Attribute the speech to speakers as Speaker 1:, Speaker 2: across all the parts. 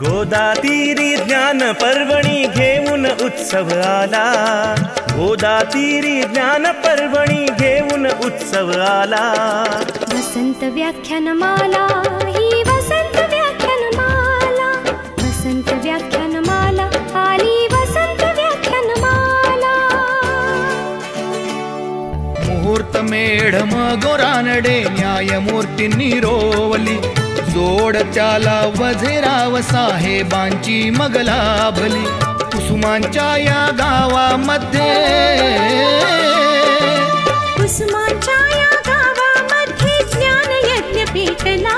Speaker 1: गोदातीरी ज्ञान पर्वणी घेऊन उत्सव आला, गोदातीरी ज्ञान पर्वणी घेऊन उत्सव आला।
Speaker 2: वसंत व्याख्यानमाला ही वसंत व्याख्यानमाला, वसंत व्याख्यानमाला आली वसंत व्याख्यानमाला।
Speaker 3: मुहूर्त मेढम गोरानडे न्यायमूर्तींनी रोवली, जोड त्याला वझेराव साहेबांची मग लाभली। कुसुमांच्या या गावामध्ये,
Speaker 2: कुसुमांच्या या गावामध्ये ज्ञान यज्ञ पेटला,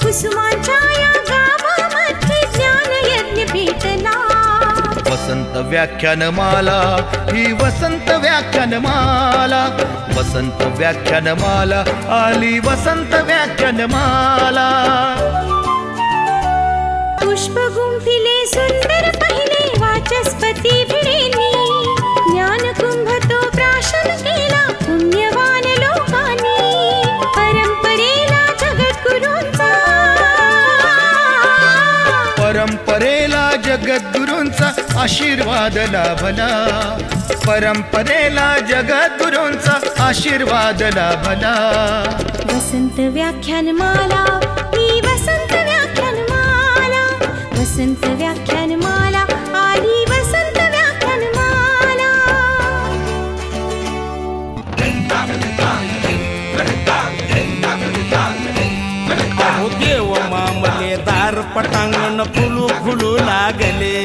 Speaker 2: कुसुमांच्या या गावामध्ये ज्ञान यज्ञ पेटला।
Speaker 3: वसंत व्याख्यानमाला ही वसंत व्याख्यानमाला, वसंत व्याख्यानमाला आली वसंत व्याख्यानमाला।
Speaker 2: पुष्प गुंफिले सुंदर पहिले वाचस्पती भिडेनी, ज्ञान कुंभ तो प्राशन केला पुण्यवान लोकांनी। परंपरेला जगद्गुरूंचा,
Speaker 3: परंपरेला जगद्गुरूंचा आशीर्वाद लाभला, परंपरेला जगद्गुरूंचा आशीर्वाद लाभला।
Speaker 2: वसंत व्याख्यानमाला ही वसंत व्याख्यानमाला, वसंत व्याख्यानमाला आली वसंत व्याख्यानमाला।
Speaker 1: अहो देव मामले दार पटांगण फुलू फुलू लागले,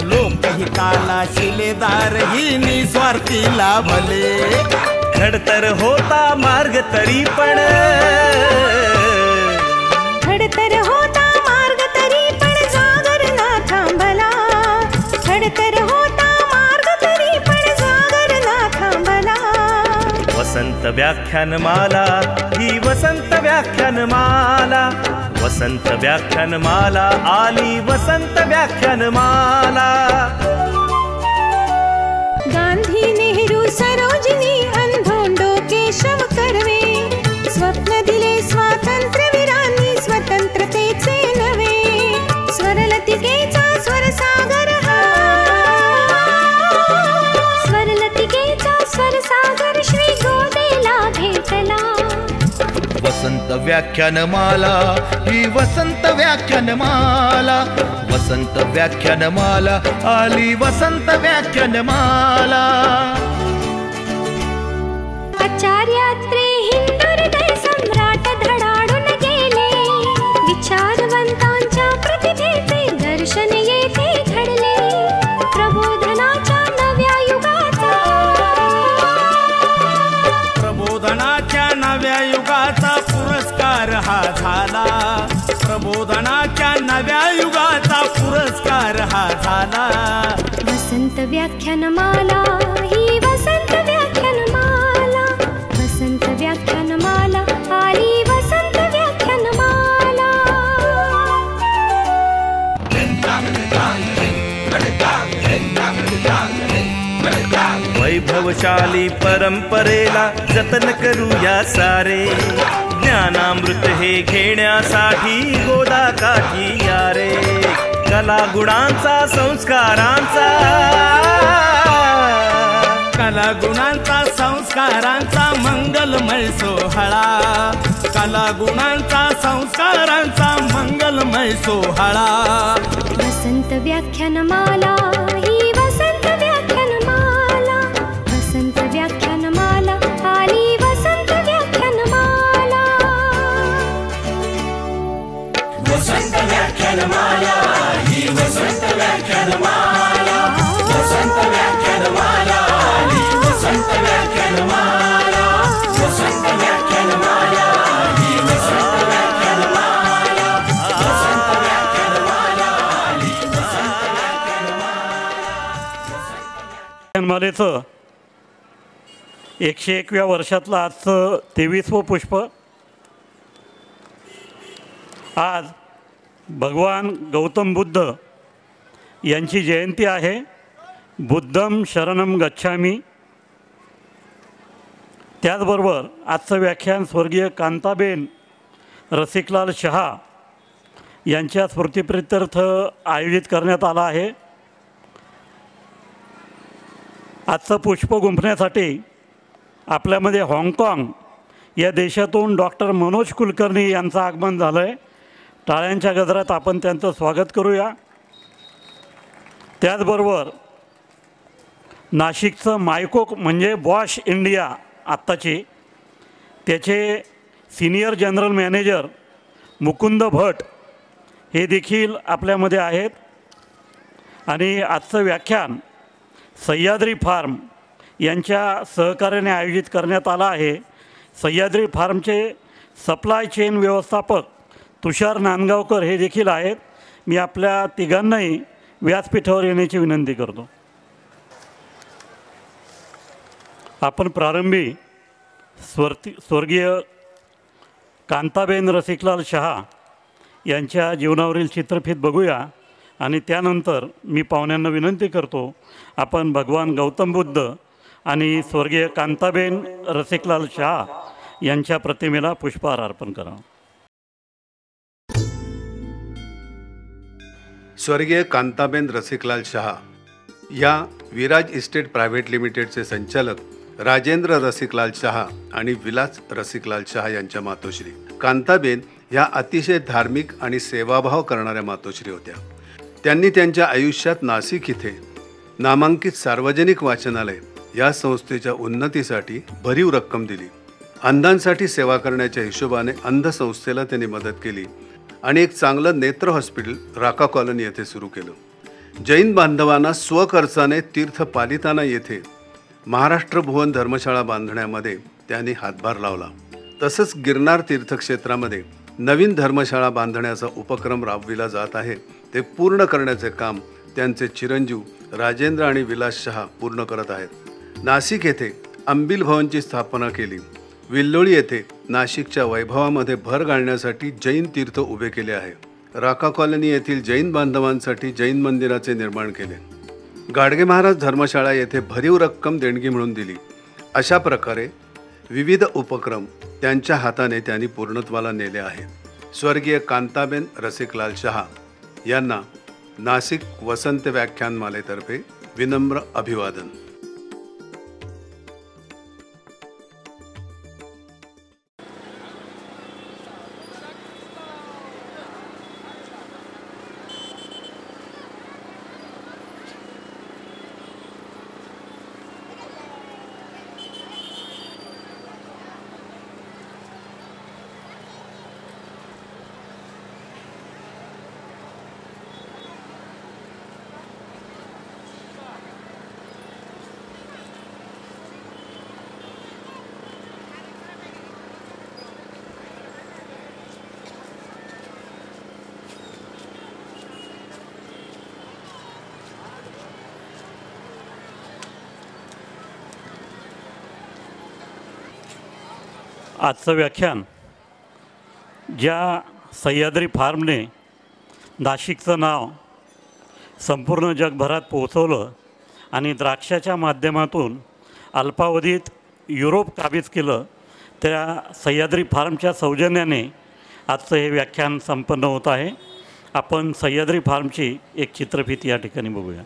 Speaker 1: लोकहिताला शिलेदार ही निस्वार्थी लाभले। खडतर होता मार्ग तरी पण,
Speaker 2: खडतर होता मार्ग तरी पण जागर ना थांबला, खडतर होता मार्ग तरी पण जागर ना थांबला।
Speaker 1: वसंत व्याख्यानमाला ही वसंत व्याख्यानमाला, वसंत व्याख्यानमाला आली वसंत व्याख्यानमाला।
Speaker 2: गांधी नेहरू सरोजिनी अंधोंडो केशव कर्वे, स्वप्न दिले स्वातंत्र्यवीरांनी स्वतंत्रतेचे नवे। स्वरलतिकेचा स्वरसागर हा, स्वरलतिकेचा स्वरसागर श्री गोदेला भेटला।
Speaker 3: वसंत व्याख्यानमाला ही वसंत व्याख्यानमाला, वसंत व्याख्यानमाला आली वसंत व्याख्यानमाला।
Speaker 2: आचार्यात्रे हिंदुहृदय सम्राट धडाडून गेले, विचारवंतांच्या प्रतिभेचे दर्शन येथे घडले। प्रबोधनाच्या नव्या युगाचा,
Speaker 1: प्रबोधनाच्या नव्या युगाचा पुरस्कार हा झाला, प्रबोधनाच्या नव्या युगाचा पुरस्कार हा झाला।
Speaker 2: वसंत व्याख्यानमाला ही वसंत व्याख्यानमाला, वसंत व्याख्यानमाला आली वसंत व्याख्यानमाला।
Speaker 1: वैभवशाली परंपरेला जतन करूया सारे, ज्ञानामृत हे घेण्यासाठी गोदा काठी या रे। कला गुणांचा संस्कारांचा, कला गुणांचा संस्कारांचा मंगलमय सोहळा, कला गुणांचा संस्कारांचा मंगलमय सोहळा।
Speaker 2: वसंत व्याख्यानमाला ही वसंत व्याख्यानमाला, वसंत व्याख्यानमाला आली वसंत व्याख्यानमाला।
Speaker 4: वसंत व्याख्यानमाला ही वसंत व्याख्यानमाला, वसंत व्याख्यानमाला आली वसंत व्याख्यानमाला, वसंत व्याख्यानमाला ही वसंत व्याख्यानमाला, वसंत व्याख्यानमाला आली वसंत व्याख्यानमाला।
Speaker 5: मालेचं 101व्या वर्षातलं आजचं 23वं पुष्प। आज भगवान गौतम बुद्ध यांची जयंती आहे। बुद्धम शरणम गच्छामी। त्याचबरोबर आजचं व्याख्यान स्वर्गीय कांताबेन रसिकलाल शहा यांच्या स्मृतिप्रित्यर्थ आयोजित करण्यात आला आहे. आजचं पुष्प गुंफण्यासाठी आपल्यामध्ये हाँगकाँग या देशातून डॉक्टर मनोज कुलकर्णी यांचं आगमन झालं आहे. टाळ्यांच्या गजरात आपण त्यांचं स्वागत करूया. त्याचबरोबर नाशिकचं मायकोक म्हणजे बॉश इंडिया आत्ताची, त्याचे सिनियर जनरल मॅनेजर मुकुंद भट हे देखील आपल्यामध्ये आहेत. आणि आजचं व्याख्यान सह्याद्री फार्म यांच्या सहकार्याने आयोजित करण्यात आलं आहे. सह्याद्री फार्मचे सप्लाय चेन व्यवस्थापक तुषार नांदगावकर हे देखील आहेत. मी आपल्या तिघांनाही व्यासपीठावर येण्याची विनंती करतो. आपण प्रारंभी स्वर्गीय कांताबेन रसिकलाल शहा यांच्या जीवनावरील चित्रफित बघूया आणि त्यानंतर मी पाहुण्यांना विनंती करतो आपण भगवान गौतम बुद्ध आणि स्वर्गीय कांताबेन रसिकलाल शहा यांच्या प्रतिमेला पुष्पहार अर्पण करावं.
Speaker 6: स्वर्गीय कांताबेन रसिकलाल शहा या विराज इस्टेट प्रायव्हेट लिमिटेडचे संचालक राजेंद्र रसिकलाल शहा आणि विलास रसिकलाल शहा यांच्या मातोश्री. कांताबेन ह्या अतिशय धार्मिक आणि सेवाभाव करणाऱ्या मातोश्री होत्या. त्यांनी त्यांच्या आयुष्यात नाशिक इथे नामांकित सार्वजनिक वाचनालय या संस्थेच्या उन्नतीसाठी भरीव रक्कम दिली. अंधांसाठी सेवा करण्याच्या हिशोबाने अंध संस्थेला त्यांनी मदत केली आणि एक चांगलं नेत्र हॉस्पिटल राका कॉलनी येथे सुरू केलं. जैन बांधवांना स्वखर्चाने तीर्थ पालिताना येथे महाराष्ट्र भुवन धर्मशाळा बांधण्यामध्ये त्यांनी हातभार लावला. तसंच गिरनार तीर्थक्षेत्रामध्ये नवीन धर्मशाळा बांधण्याचा उपक्रम राबविला जात आहे. ते पूर्ण करण्याचे काम त्यांचे चिरंजीव राजेंद्र आणि विलास शहा पूर्ण करत आहेत. नाशिक येथे अंबिल भवनची स्थापना केली. विल्लोळी येथे नाशिकच्या वैभवामध्ये भर घालण्यासाठी जैन तीर्थ उभे केले आहे. राका कॉलनी येथील जैन बांधवांसाठी जैन मंदिराचे निर्माण केले. गाडगे महाराज धर्मशाळा येथे भरीव रक्कम देणगी म्हणून दिली. अशा प्रकारे विविध उपक्रम त्यांच्या हाताने त्यांनी पूर्णत्वाला नेले आहेत. स्वर्गीय कांताबेन रसिकलाल शहा यांना नाशिक वसंत व्याख्यानमालेतर्फे विनम्र अभिवादन.
Speaker 5: आजचं व्याख्यान ज्या सह्याद्री फार्मने नाशिकचं नाव संपूर्ण जगभरात पोहोचवलं आणि द्राक्षाच्या माध्यमातून अल्पावधीत युरोप काबीज केलं, त्या सह्याद्री फार्मच्या सौजन्याने आजचं हे व्याख्यान संपन्न होत आहे. आपण सह्याद्री फार्मची एक चित्रफित या ठिकाणी बघूया.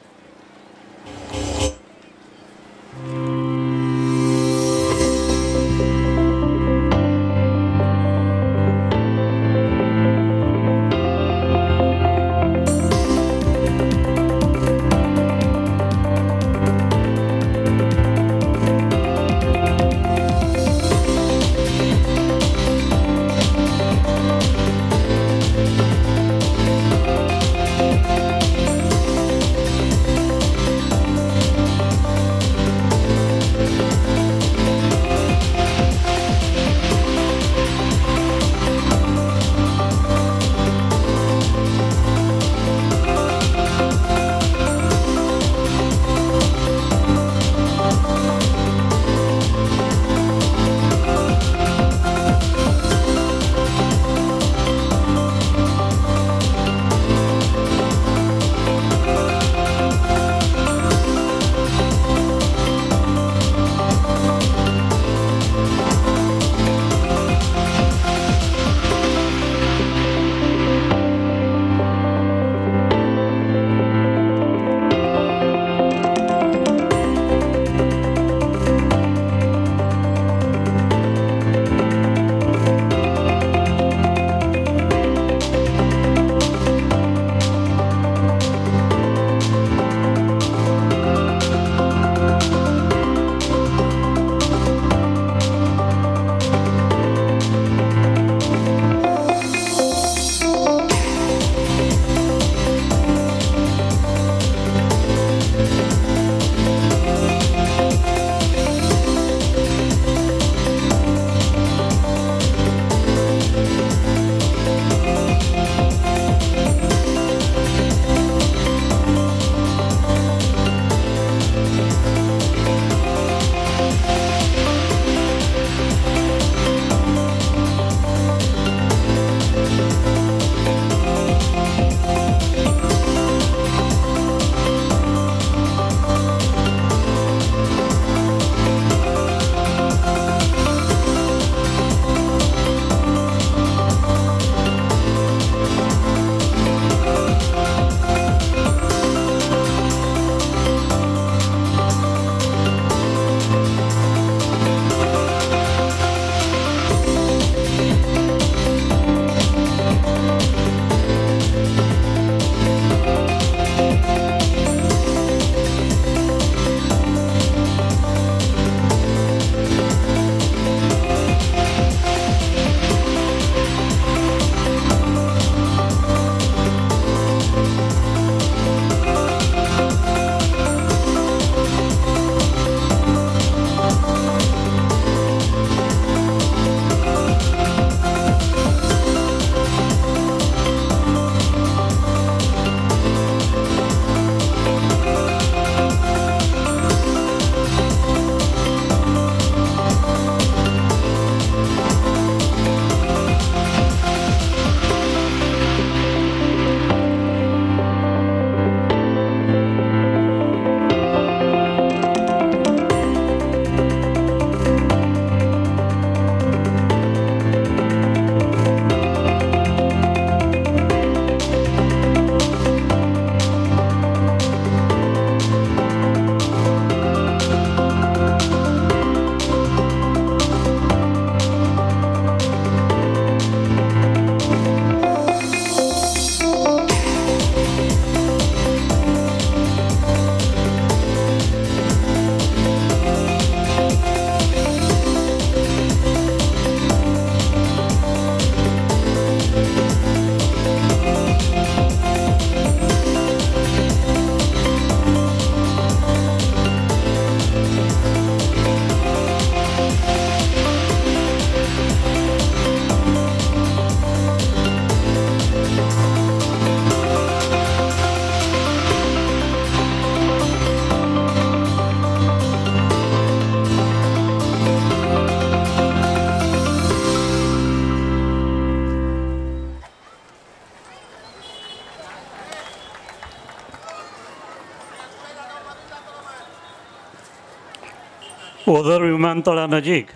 Speaker 5: ओझर विमानतळानजीक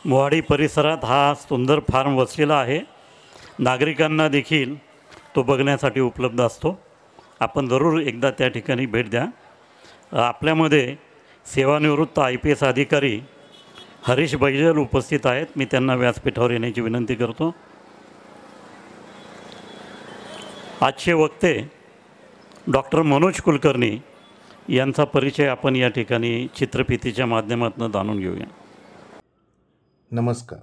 Speaker 5: मोहाडी परिसरात हा सुंदर फार्म वसलेला आहे. नागरिकांना देखील तो बघण्यासाठी उपलब्ध असतो. आपण जरूर एकदा त्या ठिकाणी भेट द्या. आपल्यामध्ये सेवानिवृत्त IPS अधिकारी हरीश बैजल उपस्थित आहेत. मी त्यांना व्यासपीठावर येण्याची विनंती करतो. आजचे वक्ते डॉक्टर मनोज कुलकर्णी यांचा परिचय आपण या ठिकाणी चित्रफितीच्या माध्यमातून जाणून घेऊया.
Speaker 7: नमस्कार.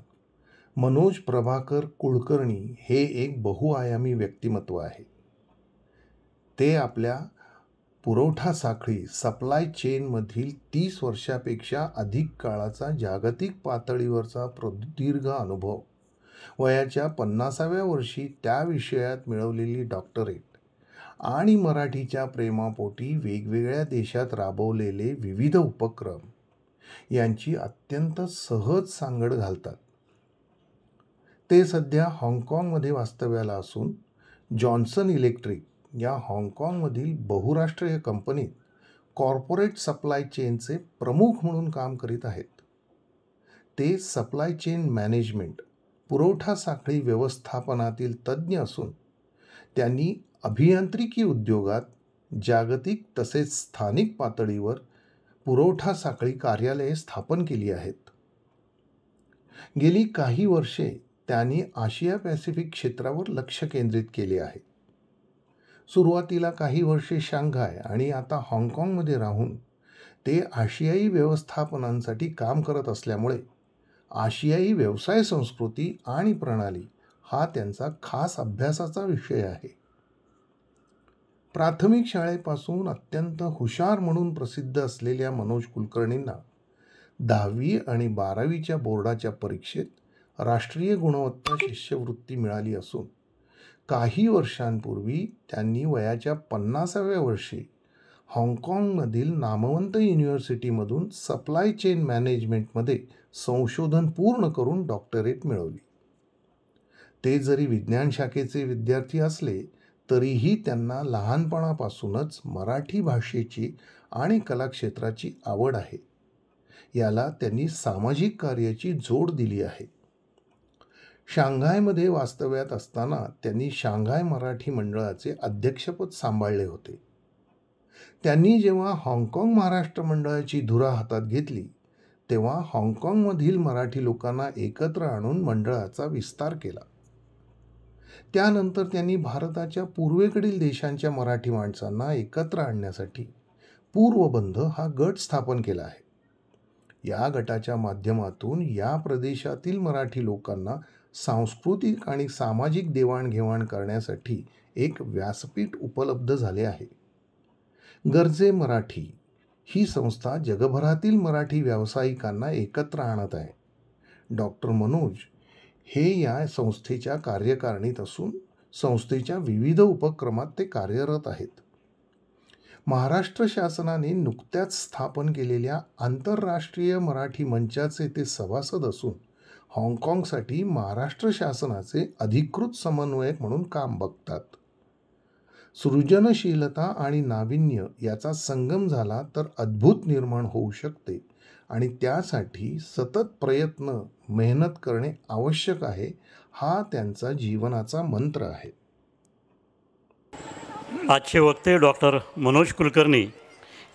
Speaker 7: मनोज प्रभाकर कुलकर्णी हे एक बहुआयामी व्यक्तिमत्व आहे. ते आपल्या पुरवठा साखळी सप्लाय चेनमधील 30 वर्षापेक्षा अधिक काळाचा जागतिक पातळीवरचा प्रदीर्घ अनुभव, वयाच्या 50व्या वर्षी त्या विषयात मिळवलेली डॉक्टरेट आणि मराठीच्या प्रेमापोटी वेगवेगळ्या देशात राबवलेले विविध उपक्रम यांची अत्यंत सहज सांगड घालतात. ते सध्या हाँगकाँगमध्ये वास्तव्याला असून जॉन्सन इलेक्ट्रिक या हाँगकाँगमधील बहुराष्ट्रीय कंपनीत कॉर्पोरेट सप्लाय चेनचे प्रमुख म्हणून काम करीत आहेत. ते सप्लाय चेन मॅनेजमेंट, पुरवठा साखळी व्यवस्थापनातील तज्ज्ञ असून त्यांनी अभियांत्रिकी उद्योगात जागतिक तसेच स्थानिक पातळीवर पुरवठा साखळी कार्यालये स्थापन केली आहेत. गेली काही वर्षे त्यांनी आशिया पॅसिफिक क्षेत्रावर लक्ष केंद्रित केले आहे. सुरुवातीला काही वर्षे शांघाय आणि आता हाँगकाँगमध्ये राहून ते आशियाई व्यवस्थापनांसाठी काम करत असल्यामुळे आशियाई व्यवसाय संस्कृती आणि प्रणाली हा त्यांचा खास अभ्यासाचा विषय आहे. प्राथमिक शाळेपासून अत्यंत हुशार म्हणून प्रसिद्ध असलेल्या मनोज कुलकर्णींना 10वी आणि 12वीच्या बोर्डाच्या परीक्षेत राष्ट्रीय गुणवत्ता शिष्यवृत्ती मिळाली असून काही वर्षांपूर्वी त्यांनी वयाच्या 50व्या वर्षी हाँगकाँगमधील नामवंत युनिव्हर्सिटीमधून सप्लाय चेन मॅनेजमेंटमध्ये संशोधन पूर्ण करून डॉक्टरेट मिळवली. ते जरी विज्ञान शाखेचे विद्यार्थी असले तरीही त्यांना लहानपणापासूनच मराठी भाषेची आणि कलाक्षेत्राची आवड आहे. याला त्यांनी सामाजिक कार्याची जोड दिली आहे. शांघायमध्ये वास्तव्यात असताना त्यांनी शांघाय मराठी मंडळाचे अध्यक्षपद सांभाळले होते. त्यांनी जेव्हा हाँगकाँग महाराष्ट्र मंडळाची धुरा हातात घेतली तेव्हा हाँगकाँगमधील मराठी लोकांना एकत्र आणून मंडळाचा विस्तार केला. त्यानंतर त्यांनी भारताच्या पूर्वेकडील देशांच्या मराठी माणसांना एकत्र आणण्यासाठी पूर्वबंध हा गट स्थापन केला आहे. या गटाच्या माध्यमातून या प्रदेशातील मराठी लोकांना सांस्कृतिक आणि सामाजिक देवाणघेवाण करण्यासाठी एक व्यासपीठ उपलब्ध झाले आहे. गरजे मराठी ही संस्था जगभरातील मराठी व्यावसायिकांना एकत्र आणत आहे. डॉक्टर मनोज हे या संस्थेच्या कार्यकारिणीत असून संस्थेच्या विविध उपक्रमात ते कार्यरत आहेत. महाराष्ट्र शासनाने नुकत्याच स्थापन केलेल्या आंतरराष्ट्रीय मराठी मंचाचे ते सभासद असून हाँगकाँगसाठी महाराष्ट्र शासनाचे अधिकृत समन्वयक म्हणून काम बघतात. सृजनशीलता आणि नाविन्य याचा संगम झाला तर अद्भुत निर्माण होऊ शकते आणि त्यासाठी सतत प्रयत्न, मेहनत करणे आवश्यक आहे. हा त्यांचा जीवनाचा मंत्र आहे.
Speaker 5: आजचे वक्ते डॉक्टर मनोज कुलकर्णी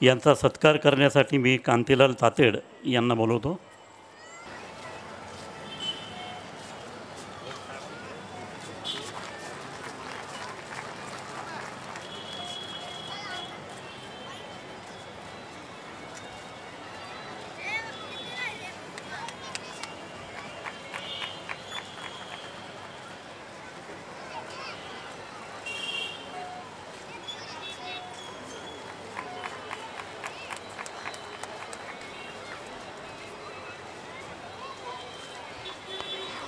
Speaker 5: यांचा सत्कार करण्यासाठी मी कांतीलाल तातेड यांना बोलवतो.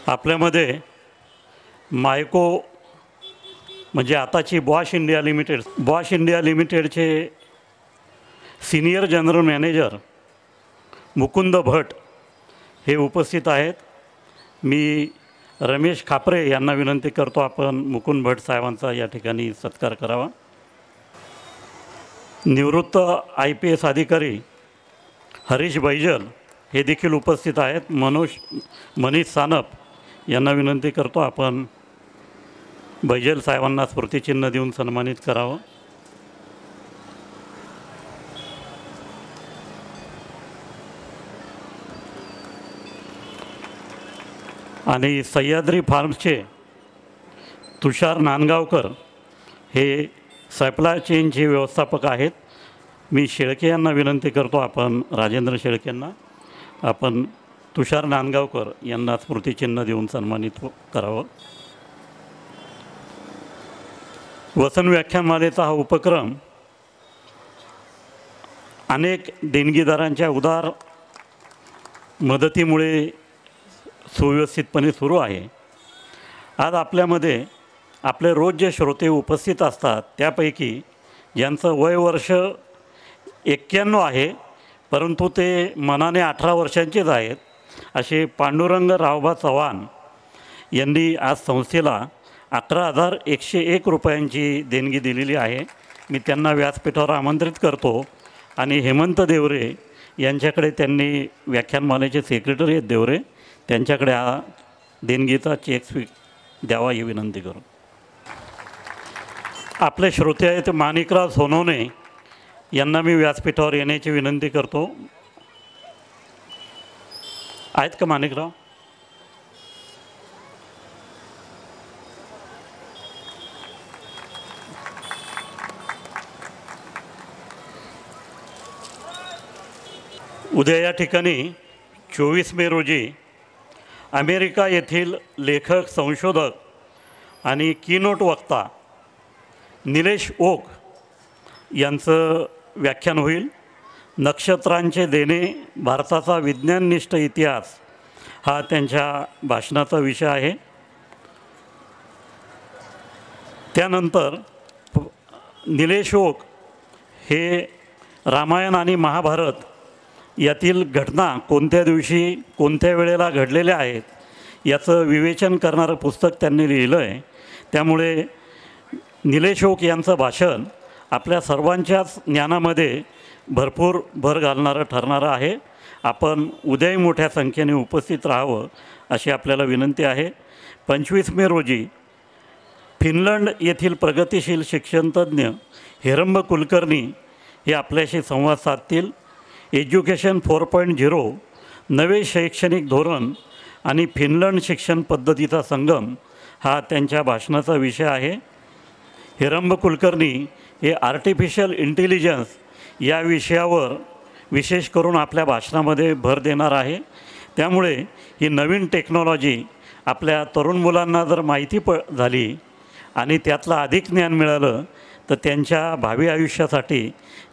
Speaker 5: आपल्यामध्ये मायको म्हणजे आताची बॉश इंडिया लिमिटेडचे सिनियर जनरल मॅनेजर मुकुंद भट हे उपस्थित आहेत. मी रमेश खापरे यांना विनंती करतो आपण मुकुंद भट साहेबांचा या ठिकाणी सत्कार करावा. निवृत्त IPS अधिकारी हरीश बैजल हे देखील उपस्थित आहेत. मनीष सानप यांना विनंती करतो आपण बैजल साहेबांना स्मृतिचिन्ह देऊन सन्मानित करावं. आणि सह्याद्री फार्म्सचे तुषार नांदगावकर हे सप्लाय चेनचे व्यवस्थापक आहेत. मी शेळके यांना विनंती करतो आपण राजेंद्र शेळकेंना आपण तुषार नांदगावकर यांना स्मृतिचिन्ह देऊन सन्मानित करावं. वसन व्याख्यानमालेचा हा उपक्रम अनेक देणगीदारांच्या उदार मदतीमुळे सुव्यवस्थितपणे सुरू आहे. आज आपल्यामध्ये आपले रोज जे श्रोते उपस्थित असतात त्यापैकी ज्यांचं वय वर्ष 91 आहे परंतु ते मनाने 18 वर्षांचेच आहेत असे पांडुरंग रावबा चव्हाण यांनी आज संस्थेला 11,101 रुपयांची देणगी दिलेली आहे. मी त्यांना व्यासपीठावर आमंत्रित करतो आणि हेमंत देवरे यांच्याकडे त्यांनी व्याख्यानमालेचे सेक्रेटरी आहेत देवरे त्यांच्याकडे हा देणगीचा चेक द्यावा ही विनंती करू. आपले श्रोते आहेत माणिकराव सोनवणे यांना मी व्यासपीठावर येण्याची विनंती करतो. आहेत का माणिकराव? उद्या या ठिकाणी 24 मे रोजी अमेरिका येथील लेखक संशोधक आणि कीनोट वक्ता निलेश ओक यांचं व्याख्यान होईल. नक्षत्रांचे देणे भारताचा विज्ञाननिष्ठ इतिहास हा त्यांच्या भाषणाचा विषय आहे. त्यानंतर निलेश ओक हे रामायण आणि महाभारत यातील घटना कोणत्या दिवशी कोणत्या वेळेला घडलेल्या आहेत याचं विवेचन करणारं पुस्तक त्यांनी लिहिलं आहे. त्यामुळे निलेश ओक यांचं भाषण आपल्या सर्वांच्याच ज्ञानामध्ये भरपूर भर घालणारं ठरणारं आहे. आपण उद्याही मोठ्या संख्येने उपस्थित राहावं अशी आपल्याला विनंती आहे. 25 मे रोजी फिनलंड येथील प्रगतिशील शिक्षणतज्ज्ञ हेरंब कुलकर्णी हे आपल्याशी संवाद साधतील. एज्युकेशन 4.0 नवे शैक्षणिक धोरण आणि फिनलंड शिक्षण पद्धतीचा संगम हा त्यांच्या भाषणाचा विषय आहे. हेरंब कुलकर्णी हे आर्टिफिशियल इंटेलिजन्स या विषयावर विशेष करून आपल्या भाषणामध्ये भर देणार आहे. त्यामुळे ही नवीन टेक्नॉलॉजी आपल्या तरुण मुलांना जर माहिती झाली आणि त्यातलं अधिक ज्ञान मिळालं तर त्यांच्या भावी आयुष्यासाठी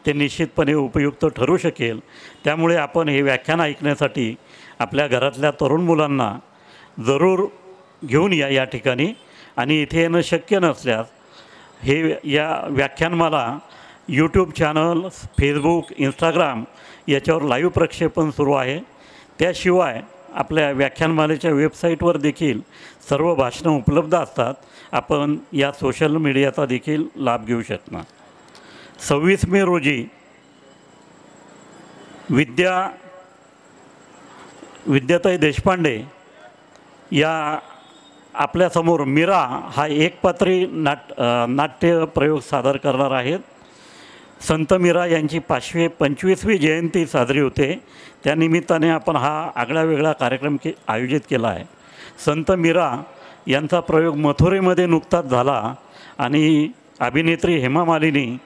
Speaker 5: ते निश्चितपणे उपयुक्त ठरू शकेल. त्यामुळे आपण हे व्याख्यान ऐकण्यासाठी आपल्या घरातल्या तरुण मुलांना जरूर घेऊन या ठिकाणी. आणि इथे येणं शक्य नसल्यास हे या व्याख्यानमाला यूट्यूब चॅनल, फेसबुक, इंस्टाग्राम याच्यावर लाईव्ह प्रक्षेपण सुरू आहे. त्याशिवाय आपल्या व्याख्यानमालेच्या वेबसाईटवर देखील सर्व भाषणं उपलब्ध असतात. आपण या सोशल मीडियाचा देखील लाभ घेऊ शकणार. 26 मे रोजी विद्याताई देशपांडे या आपल्यासमोर मीरा हा एकपात्री नाट्य प्रयोग सादर करणार आहेत. संत मीरा यांची 525वी जयंती साजरी होते. त्यानिमित्ताने आपण हा आगळा वेगळा कार्यक्रम आयोजित केला आहे. संत मीरा यांचा प्रयोग मथुरेमध्ये नुकताच झाला आणि अभिनेत्री हेमा मालिनी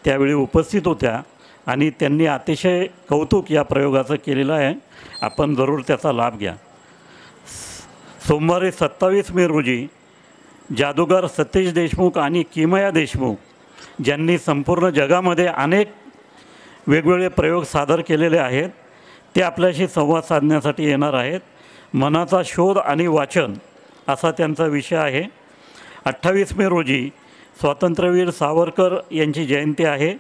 Speaker 5: त्यावेळी उपस्थित होत्या आणि त्यांनी अतिशय कौतुक या प्रयोगाचं केलेलं आहे. आपण जरूर त्याचा लाभ घ्या. सोमवारी 27 मे रोजी जादूगार सतीश देशमुख आणि किमया देशमुख ज्यांनी संपूर्ण जगामध्ये अनेक वेगवेगळे प्रयोग सादर केलेले आहेत ते आपल्याशी संवाद साधण्यासाठी येणार आहेत. मनाचा शोध आणि वाचन असा त्यांचा विषय आहे. 28 मे रोजी स्वातंत्र्यवीर सावरकर यांची जयंती आहे.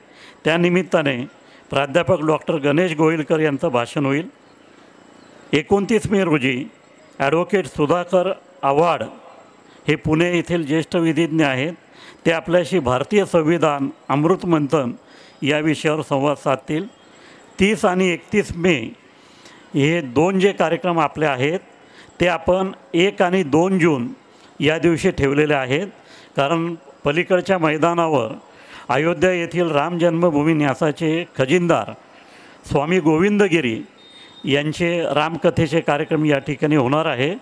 Speaker 5: त्यानिमित्ताने प्राध्यापक डॉक्टर गणेश गोहिलकर यांचं भाषण होईल. 29 मे रोजी ॲडव्होकेट सुधाकर आव्हाड हे पुणे येथील ज्येष्ठ विधिज्ञ आहेत. ते आपल्याशी भारतीय संविधान अमृत मंथन या विषयावर संवाद साधतील. 30 आणि 31 मे हे 2 जे कार्यक्रम आपले आहेत ते आपण 1 आणि 2 जून या दिवशी ठेवलेले आहेत. कारण पलीकडच्या मैदानावर अयोध्या येथील राम जन्मभूमी न्यासाचे खजिनदार स्वामी गोविंदगिरी यांचे रामकथेचे कार्यक्रम या ठिकाणी होणार आहे.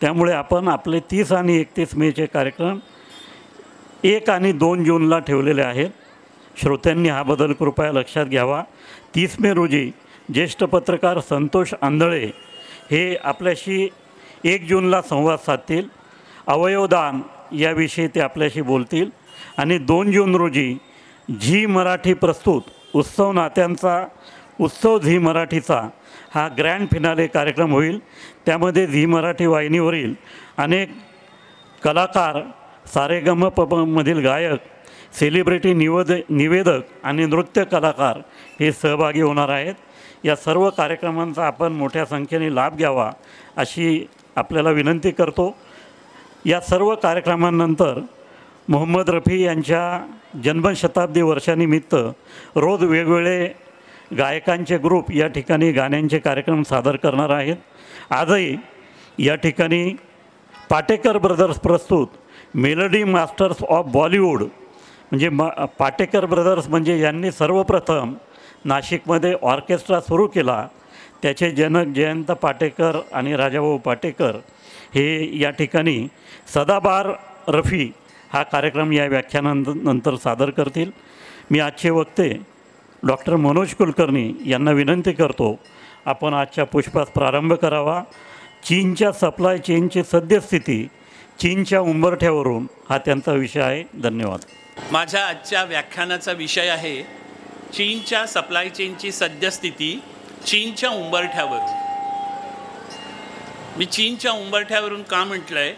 Speaker 5: त्यामुळे आपण आपले 30 आणि 31 मेचे कार्यक्रम 1 आणि 2 जूनला ठेवलेले आहेत. श्रोत्यांनी हा बदल कृपया लक्षात घ्यावा. 30 मे रोजी ज्येष्ठ पत्रकार संतोष आंधळे हे आपल्याशी 1 जूनला संवाद साधतील. अवयवदान याविषयी ते आपल्याशी बोलतील. आणि 2 जून रोजी झी मराठी प्रस्तुत उत्सव नात्यांचा उत्सव झी मराठीचा हा ग्रँड फिनाले कार्यक्रम होईल. त्यामध्ये झी मराठी वाहिनीवरील अनेक कलाकार, सारेगमपमधील गायक, सेलिब्रिटी निवेदक आणि नृत्य कलाकार हे सहभागी होणार आहेत. या सर्व कार्यक्रमांचा आपण मोठ्या संख्येने लाभ घ्यावा अशी आपल्याला विनंती करतो. या सर्व कार्यक्रमांनंतर मोहम्मद रफी यांच्या जन्मशताब्दी वर्षानिमित्त रोज वेगवेगळे गायकांचे ग्रुप या ठिकाणी गाण्यांचे कार्यक्रम सादर करणार आहेत. आजही या ठिकाणी पाटेकर ब्रदर्स प्रस्तुत मेलडी मास्टर्स ऑफ बॉलिवूड म्हणजे पाटेकर ब्रदर्स म्हणजे यांनी सर्वप्रथम नाशिकमध्ये ऑर्केस्ट्रा सुरू केला. त्याचे जनक जयंत पाटेकर आणि राजाभाऊ पाटेकर हे या ठिकाणी सदाबहार रफी हा कार्यक्रम या व्याख्यानानंतर सादर करतील. मी आजचे वक्ते डॉक्टर मनोज कुलकर्णी यांना विनंती करतो आपण आजच्या पुष्पास प्रारंभ करावा. चीनच्या सप्लाय चेनची सद्यस्थिती, चीनच्या उंबरठ्यावरून हा त्यांचा विषय आहे. धन्यवाद.
Speaker 8: माझ्या आजच्या व्याख्यानाचा विषय आहे चीनच्या सप्लाय चेनची सद्यस्थिती, चीनच्या उंबरठ्यावरून. मी चीनच्या उंबरठ्यावरून का म्हटलं आहे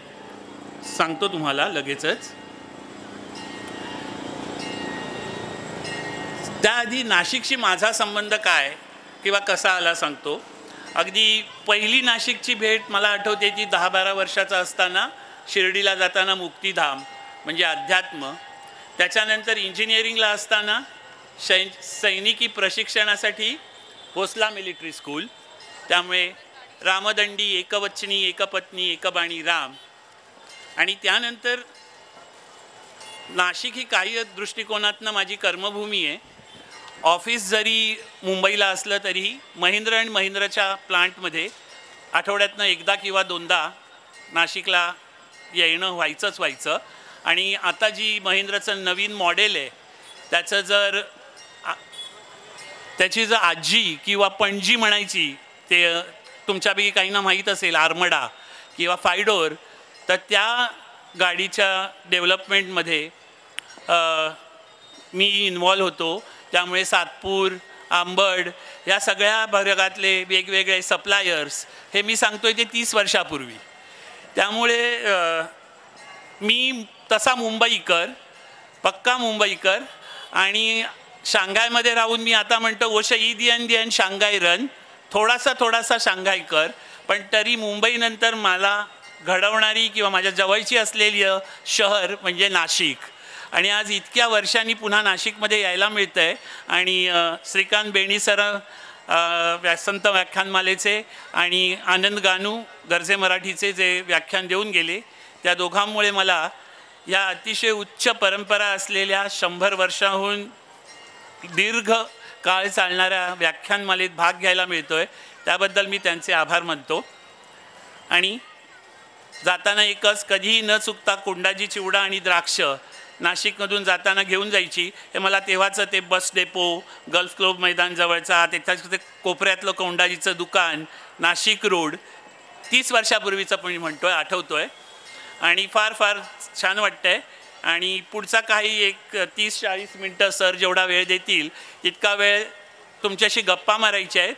Speaker 8: सांगतो तुम्हाला लगेचच. त्याआधी नाशिकशी माझा संबंध काय किंवा कसा आला सांगतो. अगदी पहिली नाशिकची भेट मला आठवते ती 10-12 वर्षाचा असताना शिर्डीला जाताना मुक्तिधाम म्हणजे अध्यात्म. त्याच्यानंतर इंजिनिअरिंगला असताना सैनिकी प्रशिक्षणासाठी भोसला मिलिटरी स्कूल. त्यामुळे रामदंडी, एकवचनी, एकपत्नी, एकबाणी राम. आणि त्यानंतर नाशिक ही काही दृष्टिकोनातनं माझी कर्मभूमी आहे. ऑफिस जरी मुंबईला असलं तरी महिंद्र अँड महिंद्राच्या प्लांटमध्ये आठवड्यातनं 1दा किंवा 2दा नाशिकला येणं व्हायचं. आणि आता जी महिंद्राचं नवीन मॉडेल आहे त्याची जर आजी किंवा पणजी म्हणायची, ते तुमच्यापैकी काहींना माहीत असेल, आर्मडा किंवा फायडोर, तर त्या गाडीच्या डेव्हलपमेंटमध्ये मी इन्व्हॉल्व होतो. त्यामुळे सातपूर, आंबड या सगळ्या भागातले वेगवेगळे सप्लायर्स हे मी सांगतोय ते 30 वर्षापूर्वी. त्यामुळे मी तसा मुंबईकर, पक्का मुंबईकर. आणि शांघायमध्ये राहून मी आता म्हणतो ओश ईदियन शांघाय रन, थोडासा शांघायकर. पण तरी मुंबईनंतर मला घडवणारी किंवा माझ्या जवळची असलेली शहर म्हणजे नाशिक. आणि आज इतक्या वर्षांनी पुन्हा नाशिकमध्ये यायला मिळतं आहे. आणि श्रीकांत बेणी सर संत व्याख्यानमालेचे आणि आनंद गानू गरजे मराठीचे जे व्याख्यान देऊन गेले, त्या दोघांमुळे मला या अतिशय उच्च परंपरा असलेल्या 100 वर्षाहून दीर्घ काळ चालणाऱ्या व्याख्यानमालेत भाग घ्यायला मिळतो आहे. त्याबद्दल मी त्यांचे आभार मानतो. आणि जाताना एकच, कधीही न चुकता कोंडाजी चिवडा आणि द्राक्ष नाशिकमधून जाताना घेऊन जायची. हे मला तेव्हाचं ते बस डेपो, गल्फ क्लब मैदान जवळचा, त्याच्या कोपऱ्यातलं कोंडाजीचं दुकान, नाशिक रोड 30 वर्षापूर्वीचं पण म्हणतो आहे, आठवतो आहे. आणि फार छान वाटतं आहे. आणि पुढचा काही एक 30-40 मिनटं सर जेवढा वेळ देतील तितका वेळ तुमच्याशी गप्पा मारायच्या आहेत.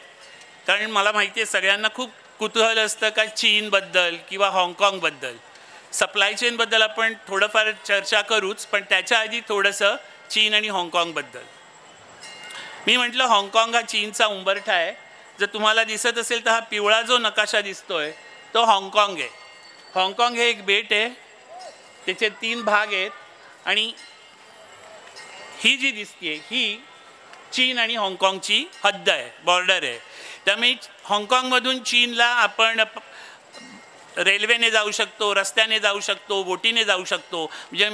Speaker 8: कारण मला माहिती आहे सगळ्यांना खूप कुतूहल असतं का चीनबद्दल किंवा हाँगकाँगबद्दल. सप्लाय चेनबद्दल आपण थोडंफार चर्चा करूच, पण त्याच्या आधी थोडंसं चीन आणि हाँगकाँगबद्दल. मी म्हटलं हाँगकाँग हा चीनचा उंबरठा आहे. जर तुम्हाला दिसत असेल तर हा पिवळा जो नकाशा दिसतोय तो हाँगकाँग आहे. हाँगकाँग हे एक बेट आहे, त्याचे 3 भाग आहेत. आणि ही जी दिसते ही चीन आणि हाँगकाँगची हद्द आहे, बॉर्डर आहे. त्यामुळे हाँगकाँगमधून चीनला आपण रेल्वेने जाऊ शकतो, रस्त्याने जाऊ शकतो, बोटीने जाऊ शकतो. म्हणजे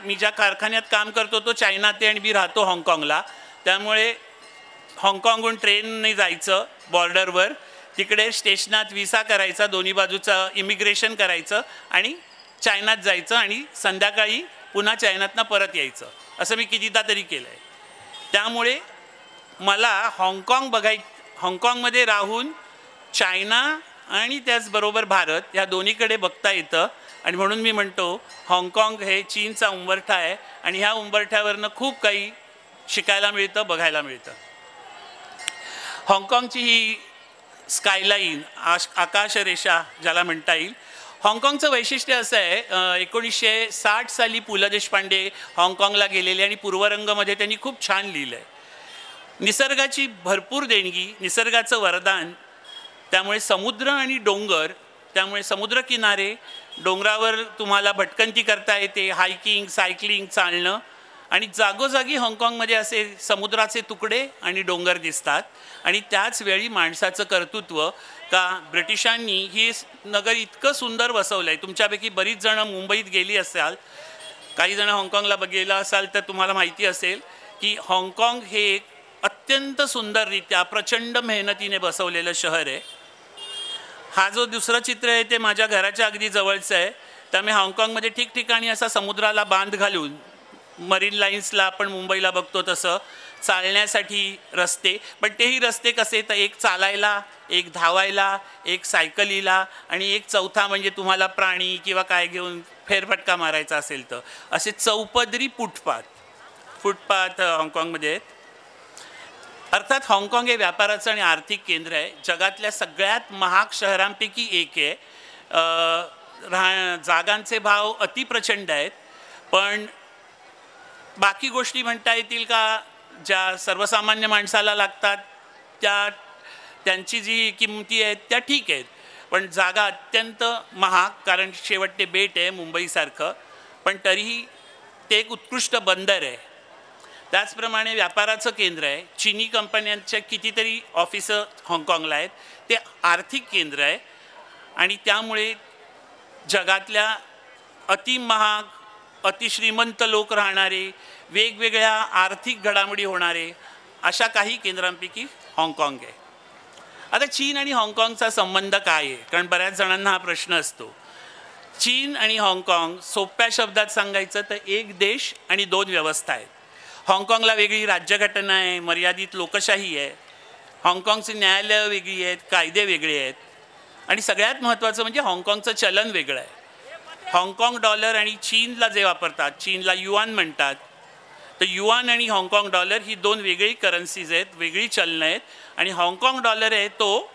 Speaker 8: मी ज्या कारखान्यात काम करतो तो चायनात आहे आणि मी राहतो हाँगकाँगला. त्यामुळे हाँगकाँगहून ट्रेनने जायचं बॉर्डरवर, तिकडे स्टेशनात व्हिसा करायचा, दोन्ही बाजूचं इमिग्रेशन करायचं आणि चायनात जायचं आणि संध्याकाळी पुन्हा चायनातनं परत यायचं. असं मी कितीदा तरी केलं आहे. त्यामुळे मला हाँगकाँगमध्ये राहून चायना आणि त्याचबरोबर भारत या दोन्हीकडे बघता येतं. आणि म्हणून मी म्हणतो हाँगकाँग हे चीनचा उंबरठा आहे आणि ह्या उंबरठ्यावरनं खूप काही शिकायला मिळतं, बघायला मिळतं. हाँगकाँगची ही स्कायलाईन, आकाशरेषा ज्याला म्हणता येईल, हाँगकाँगचं वैशिष्ट्य असं आहे, 1960 साली पु ल देशपांडे हाँगकाँगला गेलेले आणि पूर्वरंगमध्ये त्यांनी खूप छान लिहिलं आहे. निसर्गाची भरपूर देणगी, निसर्गाचं वरदान, त्यामुळे समुद्र आणि डोंगर, त्यामुळे समुद्रकिनारे, डोंगरावर तुम्हाला भटकंती करता येते, हायकिंग, सायकलिंग, चालणं. आणि जागोजागी हाँगकाँगमध्ये असे समुद्राचे तुकडे आणि डोंगर दिसतात. आणि त्याच वेळी माणसाचं कर्तृत्व, का ब्रिटिशांनी ही नगर इतकं सुंदर बसवलं आहे. तुमच्यापैकी बरीच जणं मुंबईत गेली असाल, काही जणं हाँगकाँगला गेला असाल तर तुम्हाला माहिती असेल की हाँगकाँग हे एक अत्यंत सुंदररित्या प्रचंड मेहनतीने बसवलेलं शहर आहे. हा जो दुसरं चित्र आहे ते माझ्या घराच्या अगदी जवळचं आहे. त्यामुळे हाँगकाँगमध्ये ठिकठिकाणी असा समुद्राला बांध घालून, मरीन लाईन्सला आपण मुंबईला बघतो तसं, चालण्यासाठी रस्ते. पण तेही रस्ते कसे, तर एक चालायला, एक धावायला, एक सायकलीला आणि एक चौथा म्हणजे तुम्हाला प्राणी किंवा काय घेऊन फेरफटका मारायचा असेल तर असे चौपदरी फुटपाथ हाँगकाँगमध्ये आहेत. अर्थात हाँगकाँग हे व्यापाराचं आणि आर्थिक केंद्र आहे. जगातल्या सगळ्यात महाग शहरांपैकी एक आहे. जागांचे भाव अतिप्रचंड आहेत. पण बाकी गोष्टी म्हणता येतील का ज्या सर्वसामान्य माणसाला लागतात त्यांची जी किंमती आहेत त्या ठीक आहेत. पण जागा अत्यंत महाग, कारण शेवट ते बेट आहे मुंबईसारखं. पण तरीही ते एक उत्कृष्ट बंदर आहे. त्याचप्रमाणे व्यापाराचं केंद्र आहे. चीनी कंपन्यांच्या कितीतरी ऑफिसं हाँगकाँगला आहेत. ते आर्थिक केंद्र आहे आणि त्यामुळे जगातल्या अतिमहाग, अतिश्रीमंत लोक राहणारे, वेगवेगळ्या आर्थिक घडामोडी होणारे अशा काही केंद्रांपैकी हाँगकाँग आहे. आता चीन आणि हाँगकाँगचा संबंध काय आहे, कारण बऱ्याच जणांना हा प्रश्न असतो. चीन आणि हाँगकाँग सोप्या शब्दात सांगायचं तर एक देश आणि दोन व्यवस्था आहेत. हाँगकाँगला वेगळी राज्यघटना आहे, मर्यादित लोकशाही आहे. हाँगकाँगची न्यायालयं वेगळी आहेत, कायदे वेगळे आहेत. आणि सगळ्यात महत्त्वाचं म्हणजे हाँगकाँगचं चलन वेगळं आहे. हाँगकाँग डॉलर आणि चीनला जे वापरतात, चीनला युआन म्हणतात, तर युआन आणि हाँगकाँग डॉलर ही दोन वेगळी करन्सीज आहेत, वेगळी चलनं आहेत. आणि हाँगकाँग डॉलर आहे तो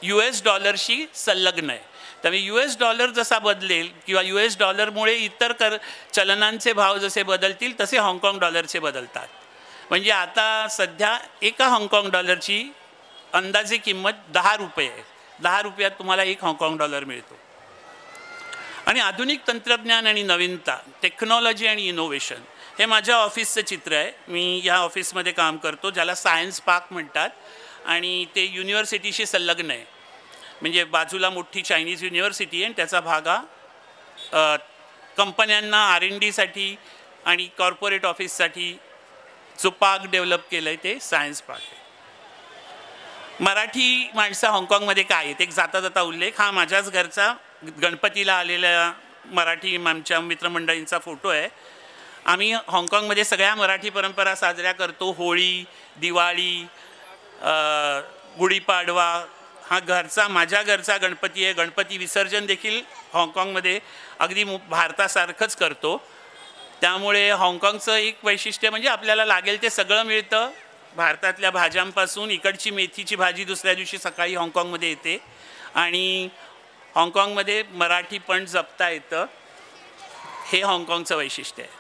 Speaker 8: US डॉलरशी संलग्न आहे. त्यामुळे US डॉलर जसा बदलेल किंवा US डॉलरमुळे इतर चलनांचे भाव जसे बदलतील तसे हाँगकाँग डॉलरचे बदलतात. म्हणजे आता सध्या एका हाँगकाँग डॉलरची अंदाजे किंमत 10 रुपये आहे. 10 रुपयात तुम्हाला एक हाँगकाँग डॉलर मिळतो. आणि आधुनिक तंत्रज्ञान आणि नवीनता, टेक्नॉलॉजी आणि इनोव्हेशन हे माझ्या ऑफिसचं चित्र आहे. मी या ऑफिसमध्ये काम करतो ज्याला सायन्स पार्क म्हणतात आणि ते युनिव्हर्सिटीशी संलग्न आहे. म्हणजे बाजूला मोठी चायनीज युनिव्हर्सिटी आहे आणि त्याचा भाग हा कंपन्यांना R&Dसाठी आणि कॉर्पोरेट ऑफिससाठी जो पार्क डेव्हलप केलं आहे ते सायन्स पार्क आहे. मराठी माणसं हाँगकाँगमध्ये काय आहेत, एक जाता जाता उल्लेख. हा माझ्याच घरचा गणपतीला आलेल्या मराठी आमच्या मित्रमंडळींचा फोटो आहे. आम्ही हाँगकाँगमध्ये सगळ्या मराठी परंपरा साजऱ्या करतो. होळी, दिवाळी, गुढीपाडवा. हा माझ्या घरचा गणपती आहे. गणपती विसर्जन देखील हाँगकाँगमध्ये अगदी भारतासारखंच करतो. त्यामुळे हाँगकाँगचं एक वैशिष्ट्य म्हणजे आपल्याला लागेल ते सगळं मिळतं. भारतातल्या भाज्यांपासून इकडची मेथीची भाजी दुसऱ्या दिवशी सकाळी हाँगकाँगमध्ये येते आणि हाँगकाँगमध्ये मराठी पण जपता येतं. हे हाँगकाँगचं वैशिष्ट्य आहे.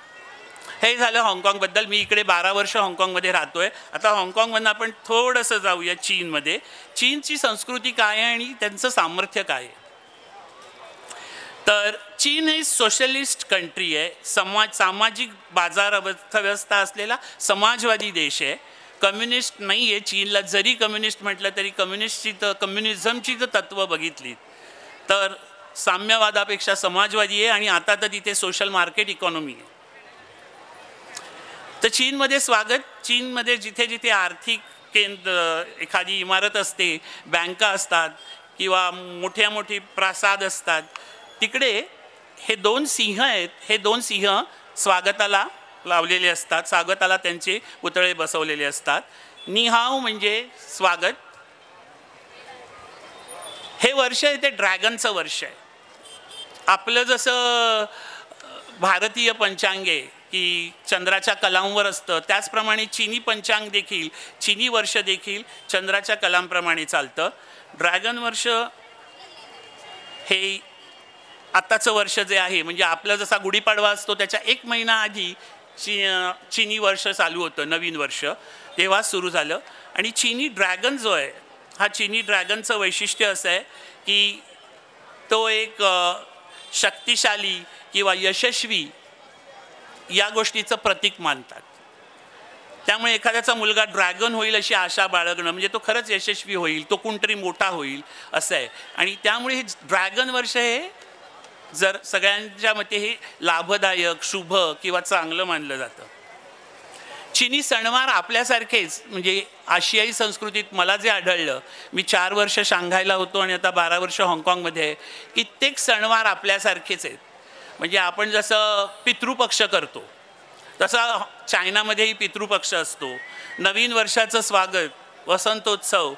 Speaker 8: हे झालं हाँगकाँगबद्दल. मी इकडे 12 वर्ष हाँगकाँगमध्ये राहतो आहे. आता हाँगकाँगमधून आपण थोडंसं जाऊया चीनमध्ये. चीनची संस्कृती काय आहे आणि त्यांचं सामर्थ्य काय आहे. तर चीन ही सोशलिस्ट कंट्री आहे. सामाजिक बाजार अर्थव्यवस्था असलेला समाजवादी देश आहे. कम्युनिस्ट नाही आहे चीनला. जरी कम्युनिस्ट म्हटलं तरी कम्युनिझमची जर तत्त्व बघितली तर साम्यवादापेक्षा समाजवादी आहे आणि आता तर तिथे सोशल मार्केट इकॉनॉमी आहे. तर चीनमध्ये स्वागत, चीनमध्ये जिथे जिथे आर्थिक केंद्र, एखादी इमारत असते, बँका असतात किंवा मोठी प्रासाद असतात, तिकडे हे 2 सिंह आहेत. हे 2 सिंह स्वागताला लावलेले असतात, स्वागताला त्यांचे पुतळे बसवलेले असतात. नि हाओ म्हणजे स्वागत. हे वर्ष आहे ते ड्रॅगनचं वर्ष आहे. आपलं जसं भारतीय पंचांग आहे की चंद्राच्या कलांवर असतं, त्याचप्रमाणे चिनी पंचांग देखील, चिनी वर्ष देखील चंद्राच्या कलांप्रमाणे चालतं. ड्रॅगन वर्ष हे आत्ताचं वर्ष जे आहे, म्हणजे आपलं जसा गुढीपाडवा असतो त्याच्या 1 महिना आधी चिनी वर्ष चालू होतं, नवीन वर्ष तेव्हा सुरू झालं. आणि चिनी ड्रॅगन जो आहे, हा चिनी ड्रॅगनचं वैशिष्ट्य असं आहे की तो एक शक्तिशाली किंवा यशस्वी या गोष्टीचं प्रतीक मानतात. त्यामुळे एखाद्याचा मुलगा ड्रॅगन होईल अशी आशा बाळगणं म्हणजे तो खरंच यशस्वी होईल, तो कोणतरी मोठा होईल असं आहे. आणि त्यामुळे हे ड्रॅगन वर्ष हे जर सगळ्यांच्या मते हे लाभदायक, शुभ किंवा चांगलं मानलं जातं. चिनी सणवार आपल्यासारखेच, म्हणजे आशियाई संस्कृतीत मला जे आढळलं, मी 4 वर्ष शांघायला होतो आणि आता 12 वर्ष हाँगकाँगमध्ये आहे, कित्येक सणवार आपल्यासारखेच आहेत. म्हणजे आपण जसं पितृपक्ष करतो तसा चायनामध्येही पितृपक्ष असतो. नवीन वर्षाचं स्वागत, वसंतोत्सव,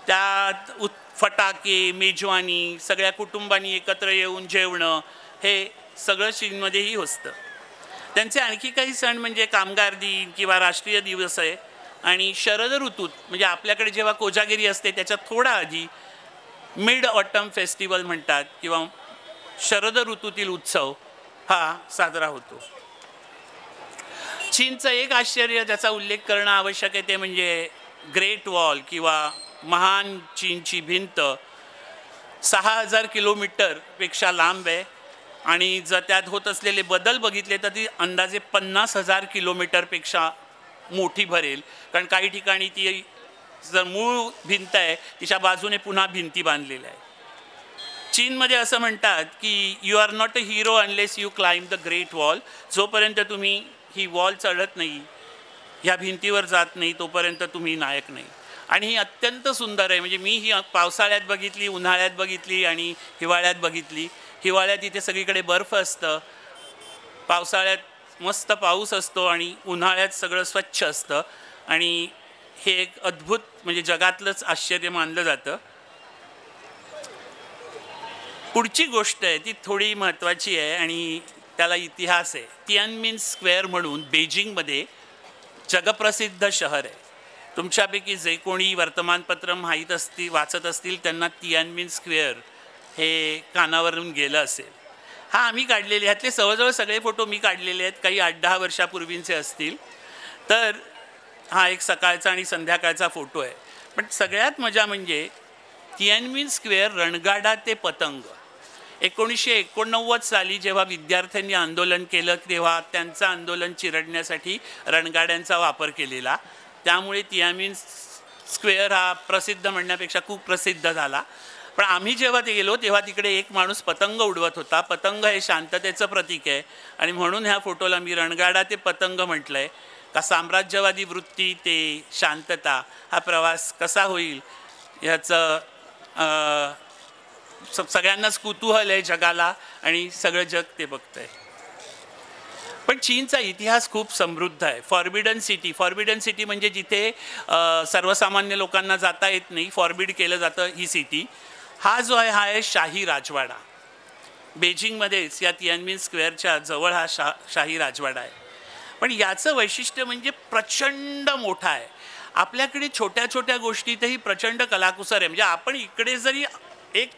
Speaker 8: त्यात फटाके, मेजवानी, सगळ्या कुटुंबांनी एकत्र येऊन जेवणं, हे सगळं चीनमध्येही असतं. त्यांचे आणखी काही सण म्हणजे कामगार दिन किंवा राष्ट्रीय दिवस आहे. आणि शरद ऋतूत, म्हणजे आपल्याकडे जेव्हा कोजागिरी असते त्याच्या थोडा आधी मिड ऑटम फेस्टिवल म्हणतात किंवा शरद ऋतूतील उत्सव हा साजरा होतो. चीनचं एक आश्चर्य ज्याचा उल्लेख करणं आवश्यक आहे ते म्हणजे ग्रेट वॉल किंवा महान चीनची भिंत 6000 किलोमीटरपेक्षा लांब आहे. आणि जर त्यात होत असलेले बदल बघितले तर ती अंदाजे 50,000 किलोमीटरपेक्षा मोठी भरेल. कारण काही ठिकाणी ती जर मूळ भिंत आहे तिच्या बाजूने पुन्हा भिंती बांधलेल्या आहे. चीनमध्ये असं म्हणतात की you are not a hero unless you climb the Great Wall. जोपर्यंत तुम्ही ही वॉल चढत नाही, ह्या भिंतीवर जात नाही, तोपर्यंत तुम्ही नायक नाही. आणि ही अत्यंत सुंदर आहे. म्हणजे मी ही पावसाळ्यात बघितली, उन्हाळ्यात बघितली आणि हिवाळ्यात बघितली. हिवाळ्यात इथे सगळीकडे बर्फ असतं, पावसाळ्यात मस्त पाऊस असतो आणि उन्हाळ्यात सगळं स्वच्छ असतं. आणि हे एक अद्भुत, म्हणजे जगातलंच आश्चर्य मानलं जातं. पुढची गोष्ट आहे ती थोडी महत्त्वाची आहे आणि त्याला इतिहास आहे. तियानमिन स्क्वेअर म्हणून बेजिंगमध्ये जगप्रसिद्ध शहर आहे. तुमच्यापैकी जे कोणी वर्तमानपत्र वाचत असतील त्यांना तियानमिन स्क्वेअर हे कानावरून गेलं असेल. हा आम्ही काढलेले, ह्यातले जवळजवळ सगळे फोटो मी काढलेले आहेत, काही 8-10 वर्षापूर्वींचे असतील. तर हा एक सकाळचा आणि संध्याकाळचा फोटो आहे. पण सगळ्यात मजा म्हणजे तियानमिन स्क्वेअर रणगाडा ते पतंग. 1989 साली जेव्हा विद्यार्थ्यांनी आंदोलन केलं तेव्हा त्यांचं आंदोलन चिरडण्यासाठी रणगाड्यांचा वापर केलेला. त्यामुळे तियानमिन स्क्वेअर हा प्रसिद्ध म्हणण्यापेक्षा खूप प्रसिद्ध झाला. पण आम्ही जेव्हा ते गेलो तेव्हा तिकडे एक माणूस पतंग उडवत होता. पतंग हे शांततेचं प्रतीक आहे आणि म्हणून ह्या फोटोला मी रणगाडा ते पतंग म्हटलं आहे. का साम्राज्यवादी वृत्ती ते शांतता हा प्रवास कसा होईल ह्याचं सगळ्यांनाच कुतूहल आहे जगाला आणि सगळं जग ते बघतं आहे. पण चीनचा इतिहास खूप समृद्ध आहे. फॉर्बिडन सिटी म्हणजे जिथे सर्वसामान्य लोकांना जाता येत नाही, फॉर्बिड केलं जातं ही सिटी. हा जो आहे हा आहे शाही राजवाडा. बेजिंगमध्येच या तियानमिन स्क्वेअरच्या जवळ हा शाही राजवाडा आहे. पण याचं वैशिष्ट्य म्हणजे प्रचंड मोठा आहे. आपल्याकडे छोट्या छोट्या गोष्टीतही प्रचंड कलाकुसर आहे. म्हणजे आपण इकडे जरी एक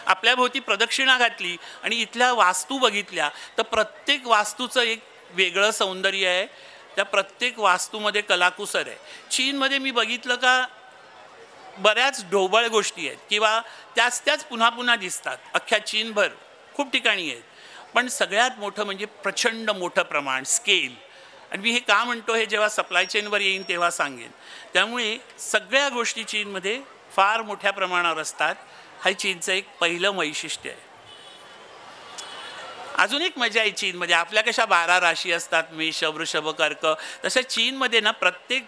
Speaker 8: आपल्याभोवती प्रदक्षिणा घातली आणि इथल्या वास्तू बघितल्या तर प्रत्येक वास्तूचं एक वेगळं सौंदर्य आहे. त्या प्रत्येक वास्तूमध्ये कलाकुसर आहे. चीनमध्ये मी बघितलं का बऱ्याच ढोबळ गोष्टी आहेत किंवा त्याच पुन्हा पुन्हा दिसतात. अख्ख्या चीनभर खूप ठिकाणी आहेत. पण सगळ्यात मोठं म्हणजे प्रचंड मोठं प्रमाण, स्केल. आणि मी हे का म्हणतो हे जेव्हा सप्लाय चेनवर येईन तेव्हा सांगेन. त्यामुळे सगळ्या गोष्टी चीनमध्ये फार मोठ्या प्रमाणावर असतात. हे चीनचं एक पहिलं वैशिष्ट्य आहे. अजून एक मजा आहे चीनमध्ये. आपल्या कशा 12 राशी असतात, मेष वृषभ कर्क, तसं चीनमध्ये ना प्रत्येक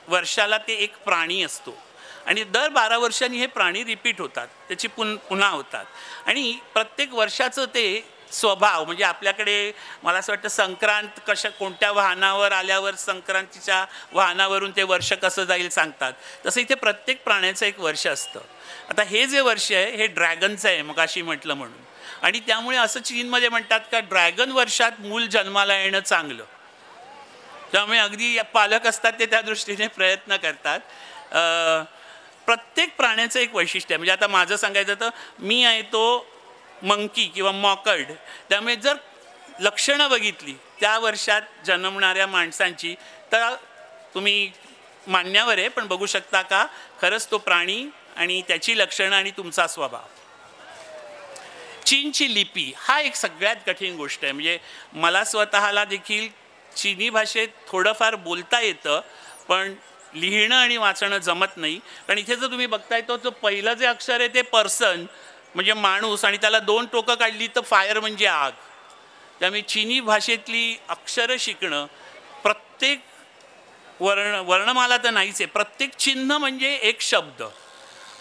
Speaker 8: वर्षाला ते एक प्राणी असतो आणि दर 12 वर्षांनी हे प्राणी रिपीट होतात, त्याची पुन्हा होतात. आणि प्रत्येक वर्षाचं ते स्वभाव म्हणजे आपल्याकडे मला असं वाटतं संक्रांत कोणत्या वाहनावर आल्यावर संक्रांतीच्या वाहनावरून ते वर्ष कसं जाईल सांगतात, तसं इथे प्रत्येक प्राण्याचं एक वर्ष असतं. आता हे जे वर्ष आहे हे ड्रॅगनचं आहे मगाशी म्हटलं म्हणून. आणि त्यामुळे असं चीनमध्ये म्हणतात का ड्रॅगन वर्षात मूल जन्माला येणं चांगलं. त्यामुळे अगदी पालक असतात ते त्या दृष्टीने प्रयत्न करतात. प्रत्येक प्राण्याचं एक वैशिष्ट्य आहे. म्हणजे आता माझं सांगायचं तर मी आहे तो मंकी किंवा मॉकर्ड. त्यामुळे जर लक्षणं बघितली त्या वर्षात जन्मणाऱ्या माणसांची तर तुम्ही मान्यावर आहे, पण बघू शकता का खरंच तो प्राणी आणि त्याची लक्षणं आणि तुमचा स्वभाव. चीनची लिपी हा एक सगळ्यात कठीण गोष्ट आहे. म्हणजे मला स्वतःला देखील चीनी भाषेत थोडंफार बोलता येतं, पण लिहिणं आणि वाचणं जमत नाही. कारण इथे जर तुम्ही बघताय तो जो पहिलं जे अक्षर आहे ते पर्सन म्हणजे माणूस आणि त्याला 2 टोकं काढली तर फायर म्हणजे आग. त्यामुळे चीनी भाषेतली अक्षरं शिकणं, प्रत्येक वर्णमाला तर नाहीच आहे, प्रत्येक चिन्ह म्हणजे एक शब्द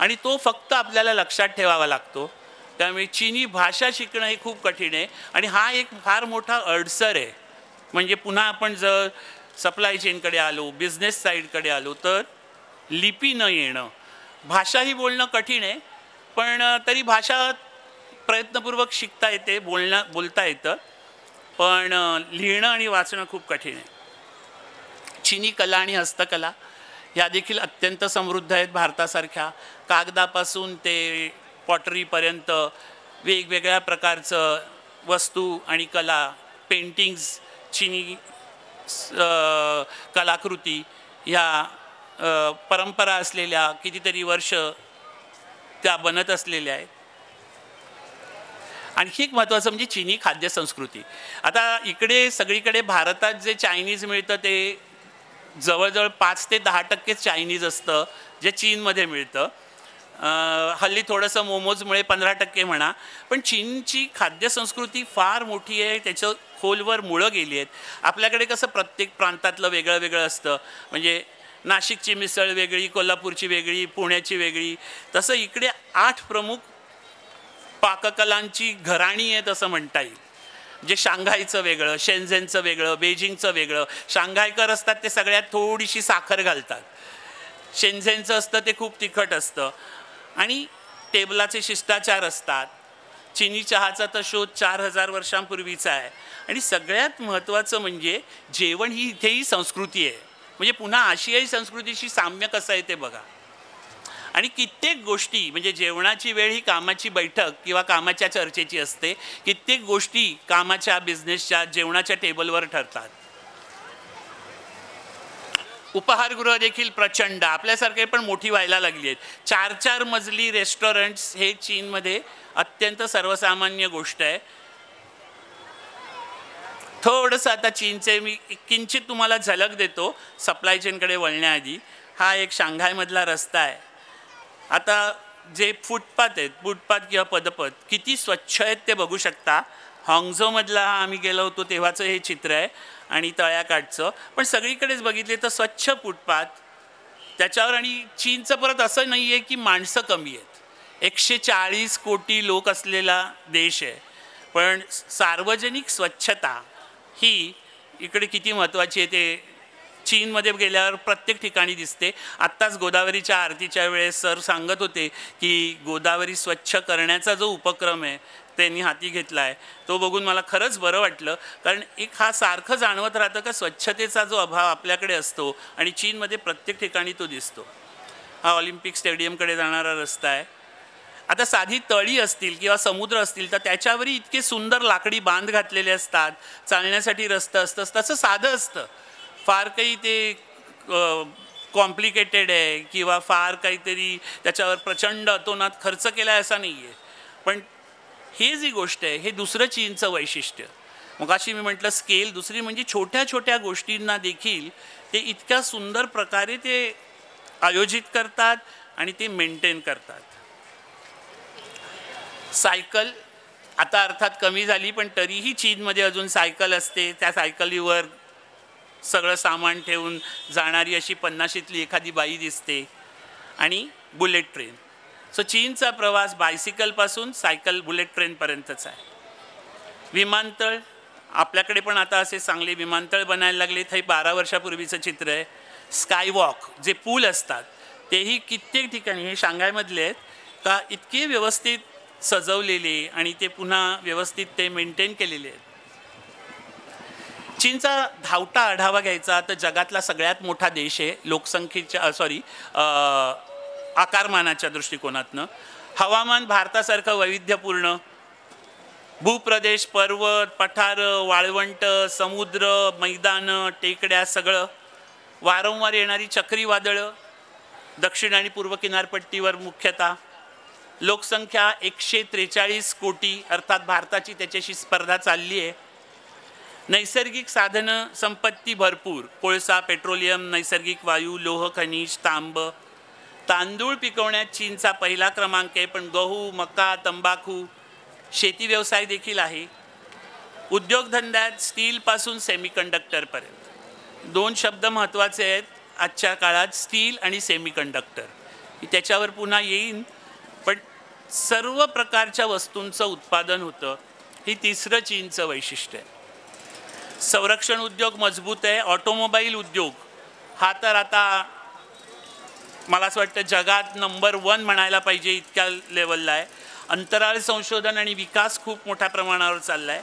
Speaker 8: आणि तो फक्त आपल्याला लक्षात ठेवावा लागतो. त्यामुळे चीनी भाषा शिकणं हे खूप कठीण आहे आणि हा एक फार मोठा अडसर आहे. म्हणजे पुन्हा आपण जर सप्लाय चेनकडे आलो, बिझनेस साईडकडे आलो तर लिपी न येणं, भाषाही बोलणं कठीण आहे, पण तरी भाषा प्रयत्नपूर्वक शिकता येते, बोलता येतं, पण लिहिणं आणि वाचणं खूप कठीण आहे. चीनी कला आणि हस्तकला ह्या देखील अत्यंत समृद्ध आहेत भारतासारख्या. कागदापासून ते पॉटरीपर्यंत वेगवेगळ्या प्रकारचं वस्तू आणि कला, पेंटिंग्स, चीनी कलाकृती ह्या परंपरा असलेल्या कितीतरी वर्ष त्या बनत असलेल्या आहेत. आणखी एक महत्त्वाचं म्हणजे चीनी खाद्य संस्कृती. आता इकडे सगळीकडे भारतात जे चायनीज मिळतं ते जवळजवळ 5 ते 10% चायनीज असतं जे चीनमध्ये मिळतं. हल्ली थोडंसं मोमोजमुळे 15% म्हणा, पण चीनची खाद्यसंस्कृती फार मोठी आहे, त्याचं खोलवर मुळं गेली आहेत. आपल्याकडे कसं प्रत्येक प्रांतातलं वेगळं वेगळं असतं, म्हणजे नाशिकची मिसळ वेगळी, कोल्हापूरची वेगळी, पुण्याची वेगळी, तसं इकडे 8 प्रमुख पाककलांची घराणी आहेत असं म्हणता येईल. जे शांघायचं वेगळं, शेन्झेनचं वेगळं, बेजिंगचं वेगळं. शांघायकर असतात ते सगळ्यात थोडीशी साखर घालतात, शेन्झेनचं असतं ते खूप तिखट असतं आणि टेबलाचे शिष्टाचार असतात. चीनी चहाचा तर शोध 4000 वर्षांपूर्वीचा आहे. आणि सगळ्यात महत्त्वाचं म्हणजे जेवण ही इथेही संस्कृती आहे. म्हणजे पुन्हा आशियाई संस्कृतीशी साम्य कसं आहे ते बघा. आणि कित्येक गोष्टी म्हणजे जेवणाची वेळ ही कामाची बैठक किंवा कामाच्या चर्चेची असते. कित्येक गोष्टी कामाच्या, बिझनेसच्या, जेवणाच्या टेबलवर ठरतात. उपहारगृह देखील प्रचंड आपल्यासारखे पण मोठी व्हायला लागली आहेत. 4-4 मजली रेस्टॉरंट्स हे चीनमध्ये अत्यंत सर्वसामान्य गोष्ट आहे. थोडंसं आता चीनचे मी किंचित तुम्हाला झलक देतो सप्लाय चेनकडे वळण्याआधी. हा एक शांघायमधला रस्ता आहे. आता जे फुटपाथ आहेत, फुटपाथ किंवा पदपथ किती स्वच्छ आहेत ते बघू शकता. हाँगझोमधला आम्ही गेलो होतो तेव्हाचं हे चित्र आहे आणि तळ्याकाठचं. पण सगळीकडेच बघितले तर स्वच्छ फुटपाथ त्याच्यावर. आणि चीनचं परत असं नाही आहे की माणसं कमी आहेत. 140 कोटी लोक असलेला देश आहे, पण सार्वजनिक स्वच्छता ही इकडे किती महत्त्वाची आहे ते चीनमध्ये गेल्यावर प्रत्येक ठिकाणी दिसते. आत्ताच गोदावरीच्या आरतीच्या वेळेस सर सांगत होते की गोदावरी स्वच्छ करण्याचा जो उपक्रम आहे त्यांनी हाती घेतला आहे तो बघून मला खरंच बरं वाटलं. कारण एक हा सारखं जाणवत राहतं का स्वच्छतेचा जो अभाव आपल्याकडे असतो आणि चीनमध्ये प्रत्येक ठिकाणी तो दिसतो. हा ऑलिम्पिक स्टेडियमकडे जाणारा रस्ता आहे. आता साधी तळी असतील किंवा समुद्र असतील तर त्याच्यावरही इतके सुंदर लाकडी बांध घातलेले असतात, चालण्यासाठी रस्तं असतं. तसं साधं असतं, फार काही ते कॉम्प्लिकेटेड आहे किंवा फार काहीतरी त्याच्यावर प्रचंड अतोनात खर्च केला आहे असा नाही आहे. पण हे जी गोष्ट आहे हे दुसरं चीनचं वैशिष्ट्य. मग अशी मी म्हटलं स्केल. दुसरी म्हणजे छोट्या छोट्या गोष्टींना देखील ते इतक्या सुंदर प्रकारे ते आयोजित करतात आणि ते मेंटेन करतात. सायकल आता अर्थात कमी झाली, पण तरीही चीनमध्ये अजून सायकल असते. त्या सायकलीवर सगळं सामान ठेवून जाणारी अशी 50शीतली एखादी बाई दिसते. आणि बुलेट ट्रेन. सो चीनचा प्रवास बायसिकलपासून सायकल बुलेट ट्रेनपर्यंतच आहे. विमानतळ आपल्याकडे पण आता असे चांगले विमानतळ बनायला लागले. हे 12 वर्षापूर्वीचं चित्र आहे. स्कायवॉक जे पूल असतात तेही कित्येक ठिकाणी, हे शांघायमधले आहेत का, इतके व्यवस्थित सजवलेले आणि ते पुन्हा व्यवस्थित ते मेंटेन केलेले आहेत. चीनचा धावता आढावा घ्यायचा तर जगातला सगळ्यात मोठा देश आहे लोकसंख्येच्या आकारमानाच्या दृष्टिकोनातनं. हवामान भारतासारखं वैविध्यपूर्ण, भूप्रदेश, पर्वत, पठारं, वाळवंट, समुद्र, मैदानं, टेकड्या, सगळं. वारंवार येणारी चक्रीवादळं दक्षिण आणि पूर्व किनारपट्टीवर मुख्यतः. लोकसंख्या 143 कोटी, अर्थात भारताची त्याच्याशी स्पर्धा चालली आहे. नैसर्गिक साधनं संपत्ती भरपूर, कोळसा, पेट्रोलियम, नैसर्गिक वायू, लोह खनिज, तांब. तांदूळ पिकवण्यात चीनचा पहिला क्रमांक आहे, पण गहू, मका, तंबाखू, शेती व्यवसाय देखील आहे. उद्योगधंद्यात स्टीलपासून सेमीकंडक्टरपर्यंत 2 शब्द महत्त्वाचे आहेत आजच्या काळात, स्टील आणि सेमीकंडक्टर. त्याच्यावर पुन्हा येईन. पण सर्व प्रकारच्या वस्तूंचं उत्पादन होतं. ही तिसरं चीनचं वैशिष्ट्य आहे. संरक्षण उद्योग मजबूत आहे. ऑटोमोबाईल उद्योग हा तर आता मला असं वाटतं जगात नंबर 1 म्हणायला पाहिजे, इतक्या लेवलला आहे. अंतराळ संशोधन आणि विकास खूप मोठ्या प्रमाणावर चालला आहे.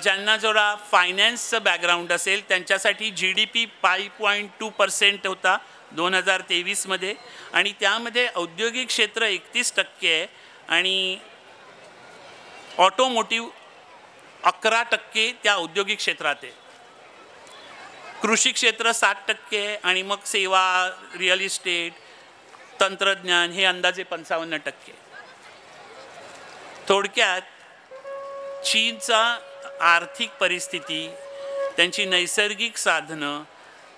Speaker 8: ज्यांना जरा फायनान्सचं बॅकग्राऊंड असेल त्यांच्यासाठी GDP 5.2% होता 2023मध्ये, आणि त्यामध्ये औद्योगिक क्षेत्र 31% आहे आणि ऑटोमोटिव्ह 11% त्या औद्योगिक क्षेत्रात आहे. कृषी क्षेत्र 60% आहे आणि मग सेवा, रिअल इस्टेट, तंत्रज्ञान हे अंदाजे 55%. थोडक्यात चीनचा आर्थिक परिस्थिती, त्यांची नैसर्गिक साधनं,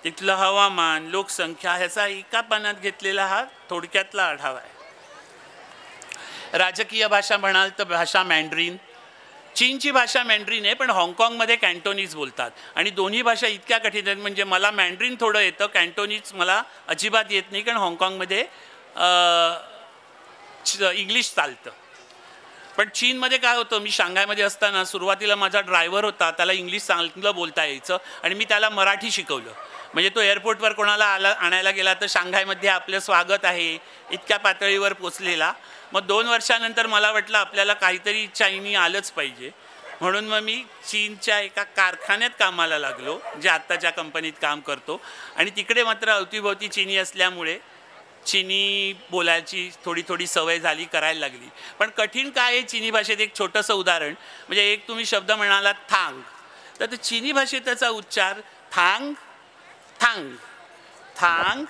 Speaker 8: तिथलं हवामान, लोकसंख्या ह्याचा एका पानात घेतलेला हा थोडक्यातला आढावा आहे. राजकीय भाषा म्हणाल तर भाषा मॅन्ड्रीन. चीनची भाषा मॅन्ड्रीन आहे, पण हाँगकाँगमध्ये कॅन्टोनीज बोलतात आणि दोन्ही भाषा इतक्या कठीण आहेत. म्हणजे मला मॅन्ड्रीन थोडं येतं, कॅन्टोनीज मला अजिबात येत नाही, कारण हाँगकाँगमध्ये इंग्लिश चालतं. पण चीनमध्ये काय होतं, मी शांघायमध्ये असताना सुरुवातीला माझा ड्रायव्हर होता, त्याला इंग्लिश चांगलं बोलता यायचं आणि मी त्याला मराठी शिकवलं. म्हणजे तो एअरपोर्टवर कोणाला आणायला गेला तर शांघायमध्ये आपलं स्वागत आहे इतक्या पातळीवर पोचलेला. मग 2 वर्षानंतर मला वाटलं आपल्याला काहीतरी चायनी आलंच पाहिजे, म्हणून मग मी चीनच्या एका कारखान्यात कामाला लागलो, जे आत्ताच्या कंपनीत काम करतो. आणि तिकडे मात्र अवतीभोवती चीनी असल्यामुळे चीनी बोलायची थोडी सवय झाली, करायला लागली. पण कठीण काय आहे चीनी भाषेत, एक छोटंसं उदाहरण. म्हणजे एक तुम्ही शब्द म्हणाला थांग, तर चीनी भाषेत त्याचा उच्चार थांग, थांग, थांग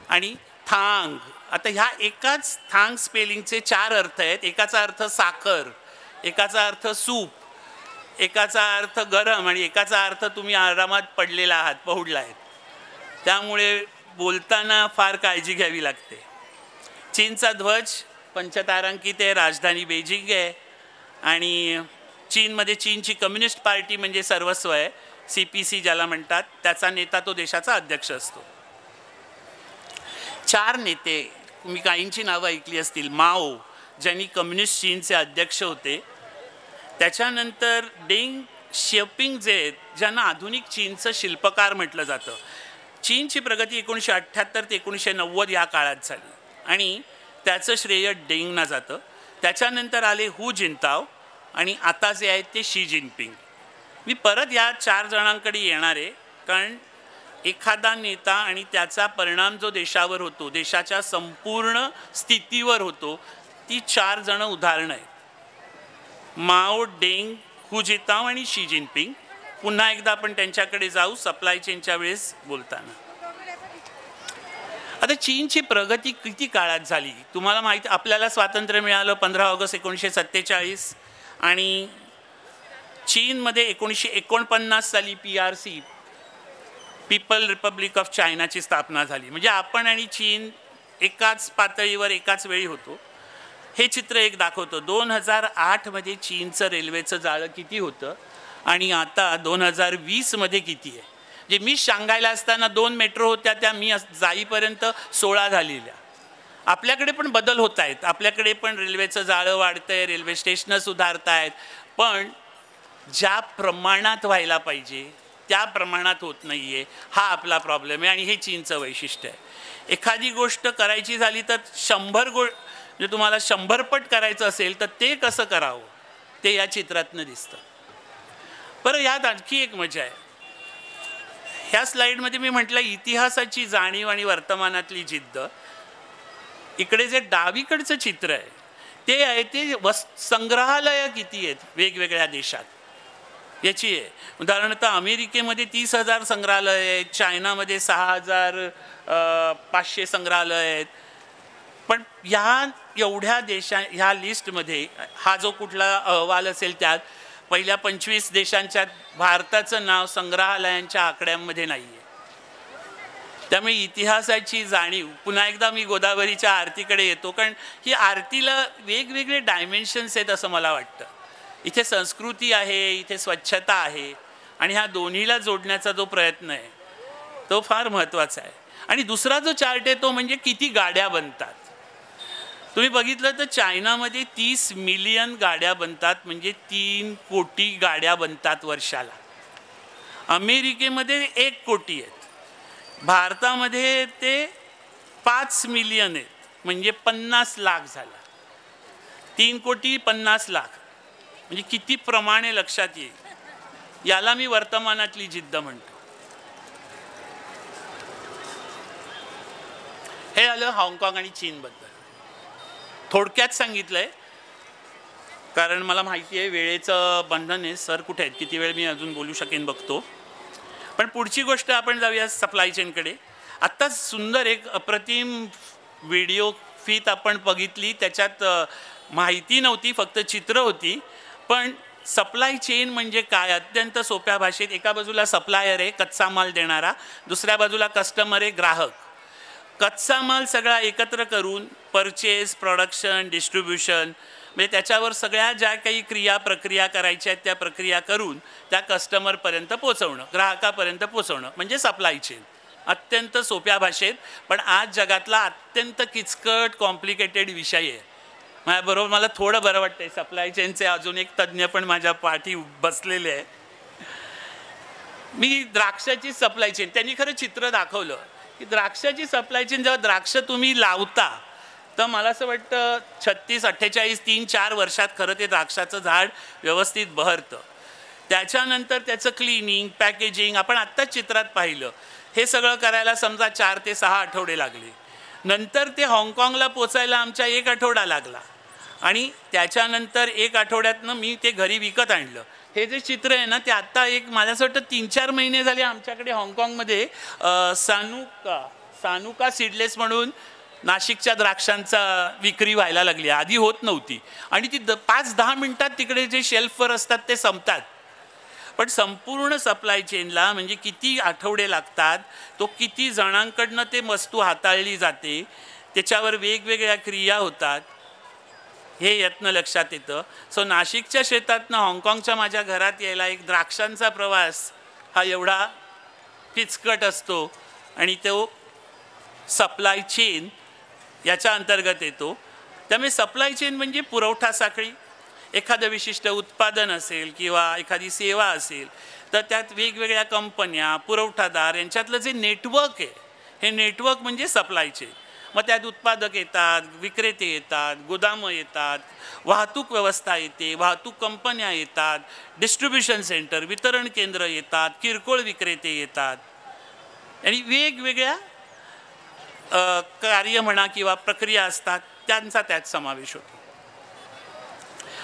Speaker 8: आणि थांग. आता ह्या एकाच थांग स्पेलिंगचे 4 अर्थ आहेत. एकाचा अर्थ साखर, एकाचा अर्थ सूप, एकाचा अर्थ गरम आणि एकाचा अर्थ तुम्ही आरामात पडलेला आहात, पहुडला आहेत. त्यामुळे बोलताना फार काळजी घ्यावी लागते. चीनचा ध्वज पंचतारांकित आहे, राजधानी बेजिंग आहे आणि चीनमध्ये चीनची कम्युनिस्ट पार्टी म्हणजे सर्वस्व आहे, CPC ज्याला म्हणतात. त्याचा नेता तो देशाचा अध्यक्ष असतो. 4 नेते, तुम्ही काहींची नावं ऐकली असतील. माओ, ज्यांनी कम्युनिस्ट चीनचे अध्यक्ष होते. त्याच्यानंतर डेंग शियाओपिंग जे आहेत, ज्यांना आधुनिक चीनचं शिल्पकार म्हटलं जातं. चीनची प्रगती 1978 ते 1990 या काळात झाली आणि त्याचं श्रेय डेंगना जातं. त्याच्यानंतर आले हू जिनताओ आणि आता जे आहेत ते शी जिनपिंग. मी परत या 4 जणांकडे येणार आहे, कारण एखादा नेता आणि त्याचा परिणाम जो देशावर होतो, देशाच्या संपूर्ण स्थितीवर होतो, ती 4 जण उदाहरणं आहेत. माओ, डेंग, हू जिनताओ आणि शी जिनपिंग. पुन्हा एकदा आपण त्यांच्याकडे जाऊ सप्लाय चेनच्या वेळेस बोलताना. आता चीनची प्रगती किती काळात झाली तुम्हाला माहिती. आपल्याला स्वातंत्र्य मिळालं 15 ऑगस्ट 1947 आणि चीनमध्ये 1949 साली PRC पीपल रिपब्लिक ऑफ चायनाची स्थापना झाली. म्हणजे आपण आणि चीन एकाच पातळीवर एकाच वेळी होतो. हे चित्र एक दाखवतं 2008 चीनचं रेल्वेचं जाळं किती होतं आणि आता 2020 किती आहे. जे मी शांघायला असताना 2 मेट्रो होत्या, त्या मी जाईपर्यंत 16 झालेल्या. आपल्याकडे पण बदल होत आहेत, आपल्याकडे पण रेल्वेचं जाळं वाढतं आहे, रेल्वे स्टेशनं सुधारत आहेत, पण ज्या प्रमाणात व्हायला पाहिजे त्या प्रमाणात होत नाही आहे. हा आपला प्रॉब्लेम आहे आणि हे चीनचं वैशिष्ट्य आहे. एखादी गोष्ट करायची झाली तर 100 म्हणजे तुम्हाला 100 पट करायचं असेल तर ते कसं करावं ते या चित्रातनं दिसतं. बरं, यात आणखी एक मजा आहे. ह्या स्लाईडमध्ये मी म्हटलं इतिहासाची जाणीव आणि वर्तमानातली जिद्द. इकडे जे डावीकडचं चित्र आहे ते आहे ते संग्रहालयं किती आहेत वेगवेगळ्या देशात याची आहे. उदाहरणार्थ अमेरिकेमध्ये 30,000 संग्रहालय आहेत, चायनामध्ये 6,500 संग्रहालय आहेत. पण एवढ्या ह्या लिस्टमध्ये हा जो कुठला अहवाल असेल त्यात पहिल्या 25 देशांच्या भारताचं नाव संग्रहालयांच्या आकड्यांमध्ये नाही आहे. त्यामुळे इतिहासाची जाणीव, पुन्हा एकदा मी गोदावरीच्या आरतीकडे येतो, कारण ही आरतीला वेगवेगळे डायमेन्शन्स आहेत असं मला वाटतं. इथे संस्कृती आहे, इथे स्वच्छता आहे आणि ह्या दोन्हीला जोडण्याचा जो प्रयत्न आहे तो फार महत्त्वाचा आहे. आणि दुसरा जो चार्ट आहे तो म्हणजे किती गाड्या बनतात. तुम्ही बघितलं तर चायनामध्ये 30 मिलियन गाड्या बनतात, म्हणजे 3 कोटी गाड्या बनतात वर्षाला. अमेरिकेमध्ये 1 कोटी आहेत. भारतामध्ये ते 5 मिलियन आहेत, म्हणजे 50 लाख झाला. 3 कोटी 50 लाख म्हणजे किती प्रमाणे लक्षात येईल. याला मी वर्तमानातली जिद्द म्हणतो. हे आलं हाँगकाँग आणि चीनबद्दल. थोडक्यात सांगितलं आहे कारण मला माहिती आहे वेळेचं बंधन आहे. सर कुठे आहेत, किती वेळ मी अजून बोलू शकेन बघतो. पण पुढची गोष्ट आपण जाऊया सप्लाय चेनकडे. आत्ताच सुंदर एक अप्रतिम व्हिडिओ फीत आपण बघितली. त्याच्यात माहिती नव्हती, फक्त चित्र होती. पण सप्लाय चेन म्हणजे काय अत्यंत सोप्या भाषेत. एका बाजूला सप्लायर आहे कच्चा माल देणारा, दुसऱ्या बाजूला कस्टमर आहे ग्राहक. कच्चा माल सगळा एकत्र करून परचेस, प्रोडक्शन, डिस्ट्रीब्युशन म्हणजे त्याच्यावर सगळ्या ज्या काही प्रक्रिया करायच्या आहेत त्या प्रक्रिया करून त्या कस्टमरपर्यंत पोचवणं, ग्राहकापर्यंत पोचवणं म्हणजे सप्लाय चेन. अत्यंत सोप्या भाषेत, पण आज जगातला अत्यंत किचकट कॉम्प्लिकेटेड विषय आहे. माझ्याबरोबर मला थोडं बरं वाटतंय, सप्लाय चेनचे अजून एक तज्ज्ञ पण माझ्या पाठी बसलेले आहे. मी द्राक्षाची सप्लाय चेन, त्यांनी खरं चित्र दाखवलं की द्राक्षाची सप्लाय चेन जेव्हा द्राक्ष तुम्ही लावता तर मला असं वाटतं 36, 48, 3-4 वर्षात खरं ते द्राक्षाचं झाड व्यवस्थित बहरतं. त्याच्यानंतर त्याचं क्लिनिंग, पॅकेजिंग आपण आत्ताच चित्रात पाहिलं. हे सगळं करायला समजा 4 ते 6 आठवडे लागले. नंतर ते हाँगकाँगला पोचायला आमच्या 1 आठवडा लागला आणि त्याच्यानंतर 1 आठवड्यातनं मी ते घरी विकत आणलं. हे जे चित्र आहे ना ते आत्ता एक मला असं वाटतं 3-4 महिने झाले आमच्याकडे हाँगकाँगमध्ये सानुका सीडलेस म्हणून नाशिकच्या द्राक्षांचा विक्री व्हायला लागली. आधी होत नव्हती आणि ती 5-10 मिनटात तिकडे जे शेल्फवर असतात ते संपतात. पण संपूर्ण सप्लाय चेनला म्हणजे किती आठवडे लागतात, तो किती जणांकडनं ते वस्तू हाताळली जाते, त्याच्यावर वेगवेगळ्या क्रिया होतात, हे यातनं लक्षात येतं. सो नाशिकच्या शेतातनं हाँगकाँगच्या माझ्या घरात यायला एक द्राक्षांचा प्रवास हा एवढा किचकट असतो आणि तो सप्लाय चेन याच्या अंतर्गत येतो. त्यामुळे सप्लाय चेन म्हणजे पुरवठा साखळी. एखादं विशिष्ट उत्पादन असेल किंवा एखादी सेवा असेल तर त्यात वेगवेगळ्या कंपन्या, पुरवठादार यांच्यातलं जे नेटवर्क आहे हे नेटवर्क म्हणजे सप्लाय चेन. मग त्यात उत्पादक येतात, विक्रेते येतात, गोदामं येतात, वाहतूक व्यवस्था येते, वाहतूक कंपन्या येतात, डिस्ट्रीब्युशन सेंटर, वितरण केंद्र येतात, किरकोळ विक्रेते येतात आणि वेगवेगळ्या कार्य म्हणा किंवा प्रक्रिया असतात त्यांचा त्यात समावेश होतो.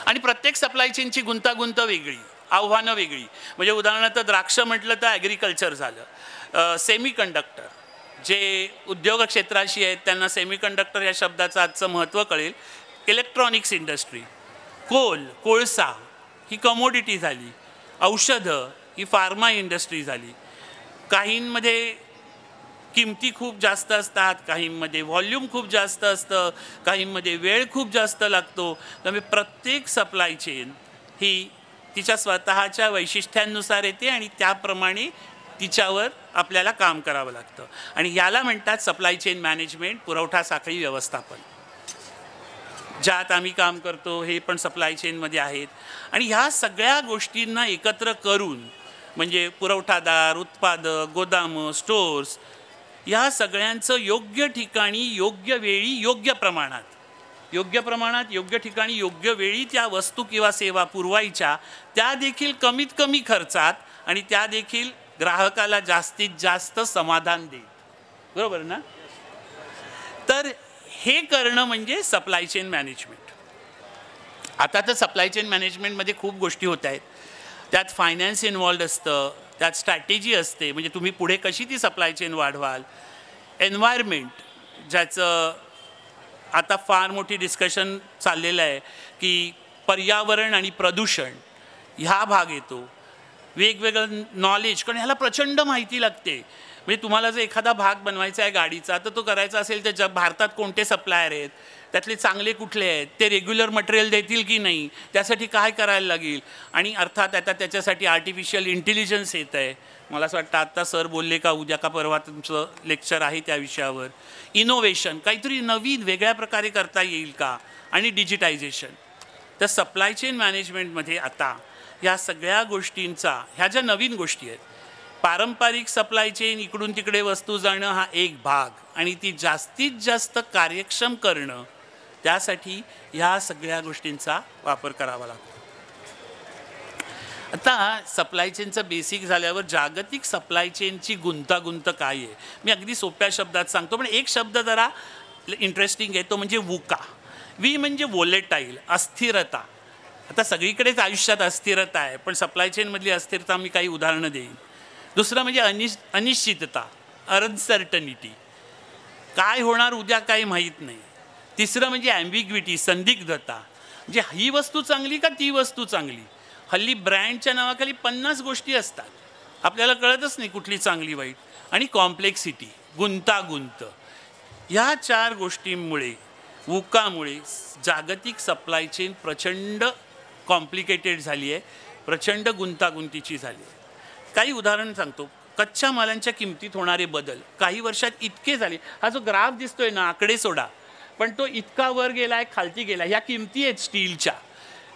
Speaker 8: आणि प्रत्येक सप्लाय चेनची गुंतागुंत वेगळी, आव्हानं वेगळी. म्हणजे उदाहरणार्थ द्राक्ष म्हटलं तर ॲग्रिकल्चर झालं. सेमीकंडक्टर जे उद्योग क्षेत्राशी आहेत त्यांना सेमीकंडक्टर या शब्दाचं आजचं महत्त्व कळेल. इलेक्ट्रॉनिक्स इंडस्ट्री, कोळसा ही कमोडिटी झाली. औषधं ही फार्मा इंडस्ट्री झाली. काहींमध्ये किमती खूप जास्त असतात, काहींमध्ये व्हॉल्यूम खूप जास्त असतं, काहींमध्ये वेळ खूप जास्त लागतो. त्यामुळे प्रत्येक सप्लाय चेन ही तिच्या स्वतःच्या वैशिष्ट्यांनुसार येते आणि त्याप्रमाणे तिच्यावर आपल्याला काम करावं लागतं. आणि याला म्हणतात सप्लाय चेन मॅनेजमेंट, पुरवठा साखळी व्यवस्थापन. ज्यात आम्ही काम करतो हे पण सप्लाय चेनमध्ये आहेत. आणि ह्या सगळ्या गोष्टींना एकत्र करून म्हणजे पुरवठादार, उत्पादक, गोदामं, स्टोर्स या सगळ्यांचं योग्य ठिकाणी, योग्य वेळी, योग्य प्रमाणात, योग्य ठिकाणी, योग्य वेळी त्या वस्तू किंवा सेवा पुरवायच्या, त्या देखील कमीत कमी खर्चात आणि त्या देखील ग्राहकाला जास्तीत जास्त समाधान देईल. बरोबर ना? तर हे करणं म्हणजे सप्लाय चेन मॅनेजमेंट. आता तर सप्लाय चेन मॅनेजमेंटमध्ये खूप गोष्टी होत आहेत. त्यात फायनान्स इन्व्हॉल्ड असतं, त्यात स्ट्रॅटेजी असते, म्हणजे तुम्ही पुढे कशी ती सप्लाय चेन वाढवाल. एन्व्हायरमेंट, ज्याचं आता फार मोठी डिस्कशन चाललेलं आहे की पर्यावरण आणि प्रदूषण ह्या भाग येतो. वेगवेगळं नॉलेज, कारण ह्याला प्रचंड माहिती लागते. म्हणजे तुम्हाला जर एखादा भाग बनवायचा आहे गाडीचा, तर तो करायचा असेल तर भारतात कोणते सप्लायर आहेत, त्यातले चांगले कुठले आहेत, ते रेग्युलर मटेरियल देतील की नाही, त्यासाठी काय करायला लागेल. आणि अर्थात आता त्याच्यासाठी आर्टिफिशियल इंटेलिजन्स येत आहे. मला असं वाटतं आत्ता सर बोलले का उद्या का परवा तुमचं लेक्चर आहे त्या विषयावर. इनोव्हेशन, काहीतरी नवीन वेगळ्या प्रकारे करता येईल का, आणि डिजिटायझेशन. तर सप्लाय चेन मॅनेजमेंटमध्ये आता ह्या सगळ्या गोष्टींचा, ह्या ज्या नवीन गोष्टी आहेत, पारंपरिक सप्लाय चेन इकडून तिकडे वस्तू जाणं हा एक भाग, आणि ती जास्तीत जास्त कार्यक्षम करणं, त्यासाठी ह्या सगळ्या गोष्टींचा वापर करावा लागतो. आता सप्लाय चेनचं बेसिक झाल्यावर जागतिक सप्लाय चेनची गुंतागुंत काय आहे मी अगदी सोप्या शब्दात सांगतो. पण एक शब्द जरा इंटरेस्टिंग आहे, तो म्हणजे वुका. वी म्हणजे वोलेटाईल, अस्थिरता. आता सगळीकडेच आयुष्यात अस्थिरता आहे, पण सप्लाय चेनमधली अस्थिरता मी काही उदाहरणं देईन. दुसरं म्हणजे अनिश्चितता, अनसर्टनिटी, काय होणार उद्या काही माहीत नाही. तिसरं म्हणजे ॲम्बिग्विटी, संदिग्धता, म्हणजे ही वस्तू चांगली का ती वस्तू चांगली. हल्ली ब्रँडच्या नावाखाली 50 गोष्टी असतात, आपल्याला कळतच नाही कुठली चांगली वाईट. आणि कॉम्प्लेक्सिटी, गुंतागुंत. ह्या 4 गोष्टींमुळे, वुकामुळे जागतिक सप्लाय चेन प्रचंड कॉम्प्लिकेटेड झाली आहे, प्रचंड गुंतागुंतीची झाली आहे. काही उदाहरण सांगतो. कच्च्या मालांच्या किमतीत होणारे बदल काही वर्षात इतके झाले. हा जो ग्राफ दिसतोय ना, आकडे सोडा, पण तो इतका वर गेला आहे, खालती गेला. ह्या किमती आहेत स्टीलच्या.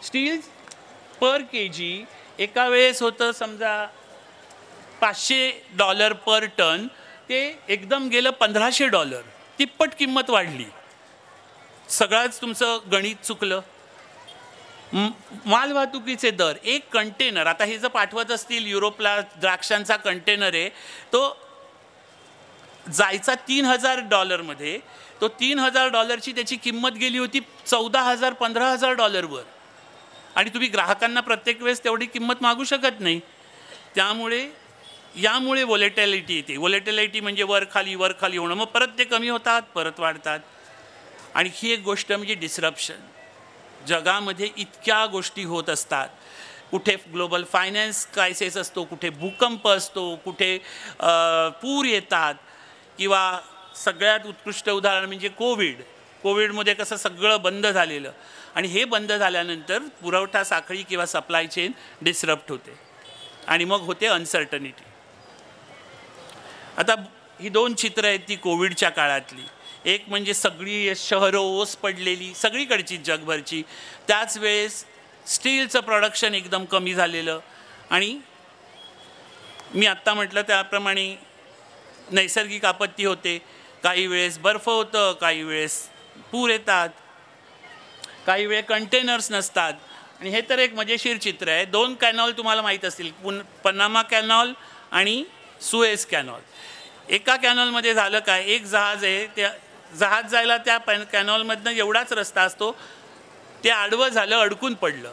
Speaker 8: स्टील पर kg एका वेळेस होतं समजा $500 पर टन, ते एकदम गेलं $1500. तिप्पट किंमत वाढली. सगळंच तुमचं गणित चुकलं. मालवाहतुकीचे दर, एक कंटेनर, आता हे जर पाठवत असतील युरोपला, द्राक्षांचा कंटेनर आहे, तो जायचा $3000 तो $3000 त्याची किंमत गेली होती $14,000-15,000 आणि तुम्ही ग्राहकांना प्रत्येक वेळेस तेवढी किंमत मागू शकत नाही. त्यामुळे यामुळे वोलेटिलिटी येते. वोलेटिलिटी म्हणजे वर खाली होणं, मग परत ते कमी होतात, परत वाढतात. आणि ही एक गोष्ट म्हणजे डिस्रप्शन. जगामध्ये इतक्या गोष्टी होत असतात. कुठे ग्लोबल फायनान्स क्रायसिस असतो, कुठे भूकंप असतो, कुठे पूर येतात, किंवा सगळ्यात उत्कृष्ट उदाहरण म्हणजे कोविडमध्ये कसं सगळं बंद झालेलं, आणि हे बंद झाल्यानंतर पुरवठा साखळी किंवा सप्लाय चेन डिस्रप्ट होते आणि मग होते अनसर्टनिटी. आता ही 2 चित्र आहेत ती कोविडच्या काळातली. एक म्हणजे सगळी शहरं ओस पडलेली, सगळीकडची जगभरची. त्याच वेळेस स्टीलचं प्रोडक्शन एकदम कमी झालेलं, आणि मी आत्ता म्हटलं त्याप्रमाणे नैसर्गिक आपत्ती होते. काही वेळेस बर्फ होतं, काही वेळेस पूर येतात, काही वेळ कंटेनर्स नसतात. आणि हे तर एक मजेशीर चित्र आहे. 2 कॅनॉल तुम्हाला माहीत असतील, पनामा कॅनॉल आणि सुएझ कॅनॉल. एका कॅनॉलमध्ये झालं काय, एक जहाज आहे, त्या जहाज जायला त्या कॅनॉलमधनं एवढाच रस्ता असतो, ते आडवं झालं, अडकून पडलं.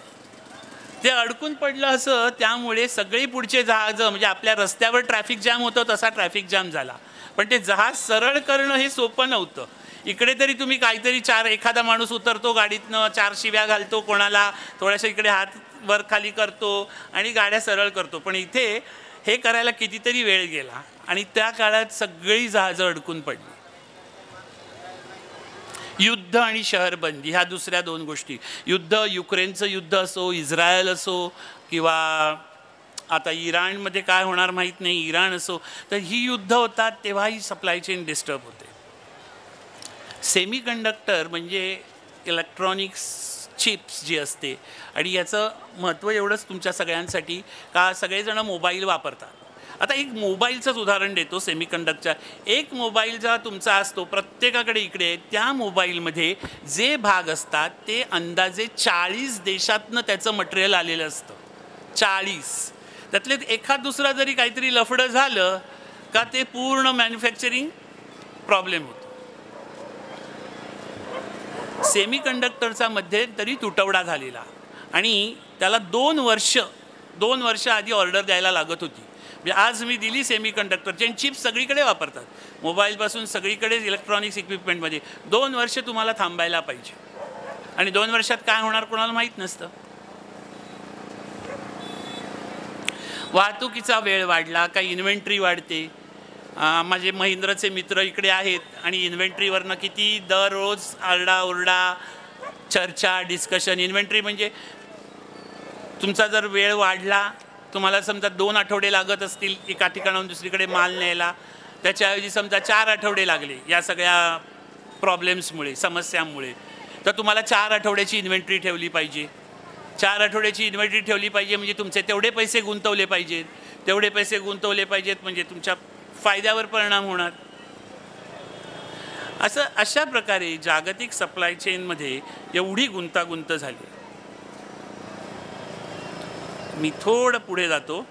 Speaker 8: ते अडकून पडलं असं, त्यामुळे सगळी पुढचे जहाजं, म्हणजे आपल्या रस्त्यावर ट्रॅफिक जॅम होतं तसा ट्रॅफिक जॅम झाला. पण ते जहाज सरळ करणं हे सोपं नव्हतं. इकडे तरी तुम्ही काहीतरी एखादा माणूस उतरतो गाडीतनं, 4 शिव्या घालतो कोणाला, थोड्याशा इकडे हात वर खाली करतो आणि गाड्या सरळ करतो. पण इथे हे करायला कितीतरी वेळ गेला आणि त्या काळात सगळी जहाजं अडकून पडली. युद्ध आणि शहरबंदी ह्या दुसऱ्या 2 गोष्टी. युद्ध, युक्रेनचं युद्ध असो, इस्रायल असो, किंवा आता इराणमध्ये काय होणार माहीत नाही, इराण असो, तर ही युद्ध होतात तेव्हाही सप्लाय चेन डिस्टर्ब होते. सेमी कंडक्टर म्हणजे इलेक्ट्रॉनिक्स चिप्स जी असते, आणि याचं महत्त्व एवढंच तुमच्या सगळ्यांसाठी का सगळेजण मोबाईल वापरतात. आता एक मोबाईलचंच उदाहरण देतो सेमीकंडक्टरच्या. एक मोबाईल जो तुमचा असतो प्रत्येकाकडे इकडे, त्या मोबाईलमध्ये जे भाग असतात ते अंदाजे 40 देशातनं त्याचं मटेरियल आलेलं असतं. 40. त्यातले एखाद दुसरा जरी काहीतरी लफडं झालं का ते पूर्ण मॅन्युफॅक्चरिंग प्रॉब्लेम होतो. सेमीकंडक्टरचा मध्यंतरी तुटवडा झालेला आणि त्याला 2 वर्ष आधी ऑर्डर द्यायला लागत होती. म्हणजे आज मी दिली सेमीकंडक्टरची आणि चिप्स सगळीकडे वापरतात, मोबाईलपासून सगळीकडे इलेक्ट्रॉनिक्स इक्विपमेंटमध्ये 2 वर्ष तुम्हाला थांबायला पाहिजे. आणि 2 वर्षात काय होणार कोणाला माहीत नसतं. वाहतुकीचा वेळ वाढला, काही इन्व्हेंटरी वाढते. माझे महिंद्राचे मित्र इकडे आहेत आणि इन्व्हेंटरीवरनं किती दररोज आरडाओरडा, चर्चा, डिस्कशन. इन्व्हेंटरी म्हणजे तुमचा जर वेळ वाढला, तुम्हाला समजा 2 आठवडे लागत असतील एका ठिकाणाहून दुसरीकडे माल न्यायला, त्याच्याऐवजी समजा 4 आठवडे लागले या सगळ्या प्रॉब्लेम्समुळे, समस्यांमुळे, तर तुम्हाला 4 आठवड्याची इन्व्हेंटरी ठेवली पाहिजे. 4 आठवड्याची इन्व्हेंटरी ठेवली पाहिजे म्हणजे तुमचे तेवढे पैसे गुंतवले पाहिजेत. तेवढे पैसे गुंतवले पाहिजेत म्हणजे तुमच्या फायद्यावर परिणाम होणार. अशा प्रकारे जागतिक सप्लाय चेनमध्ये एवढी गुंतागुंत झाली. मी थोडं पुढे जातो.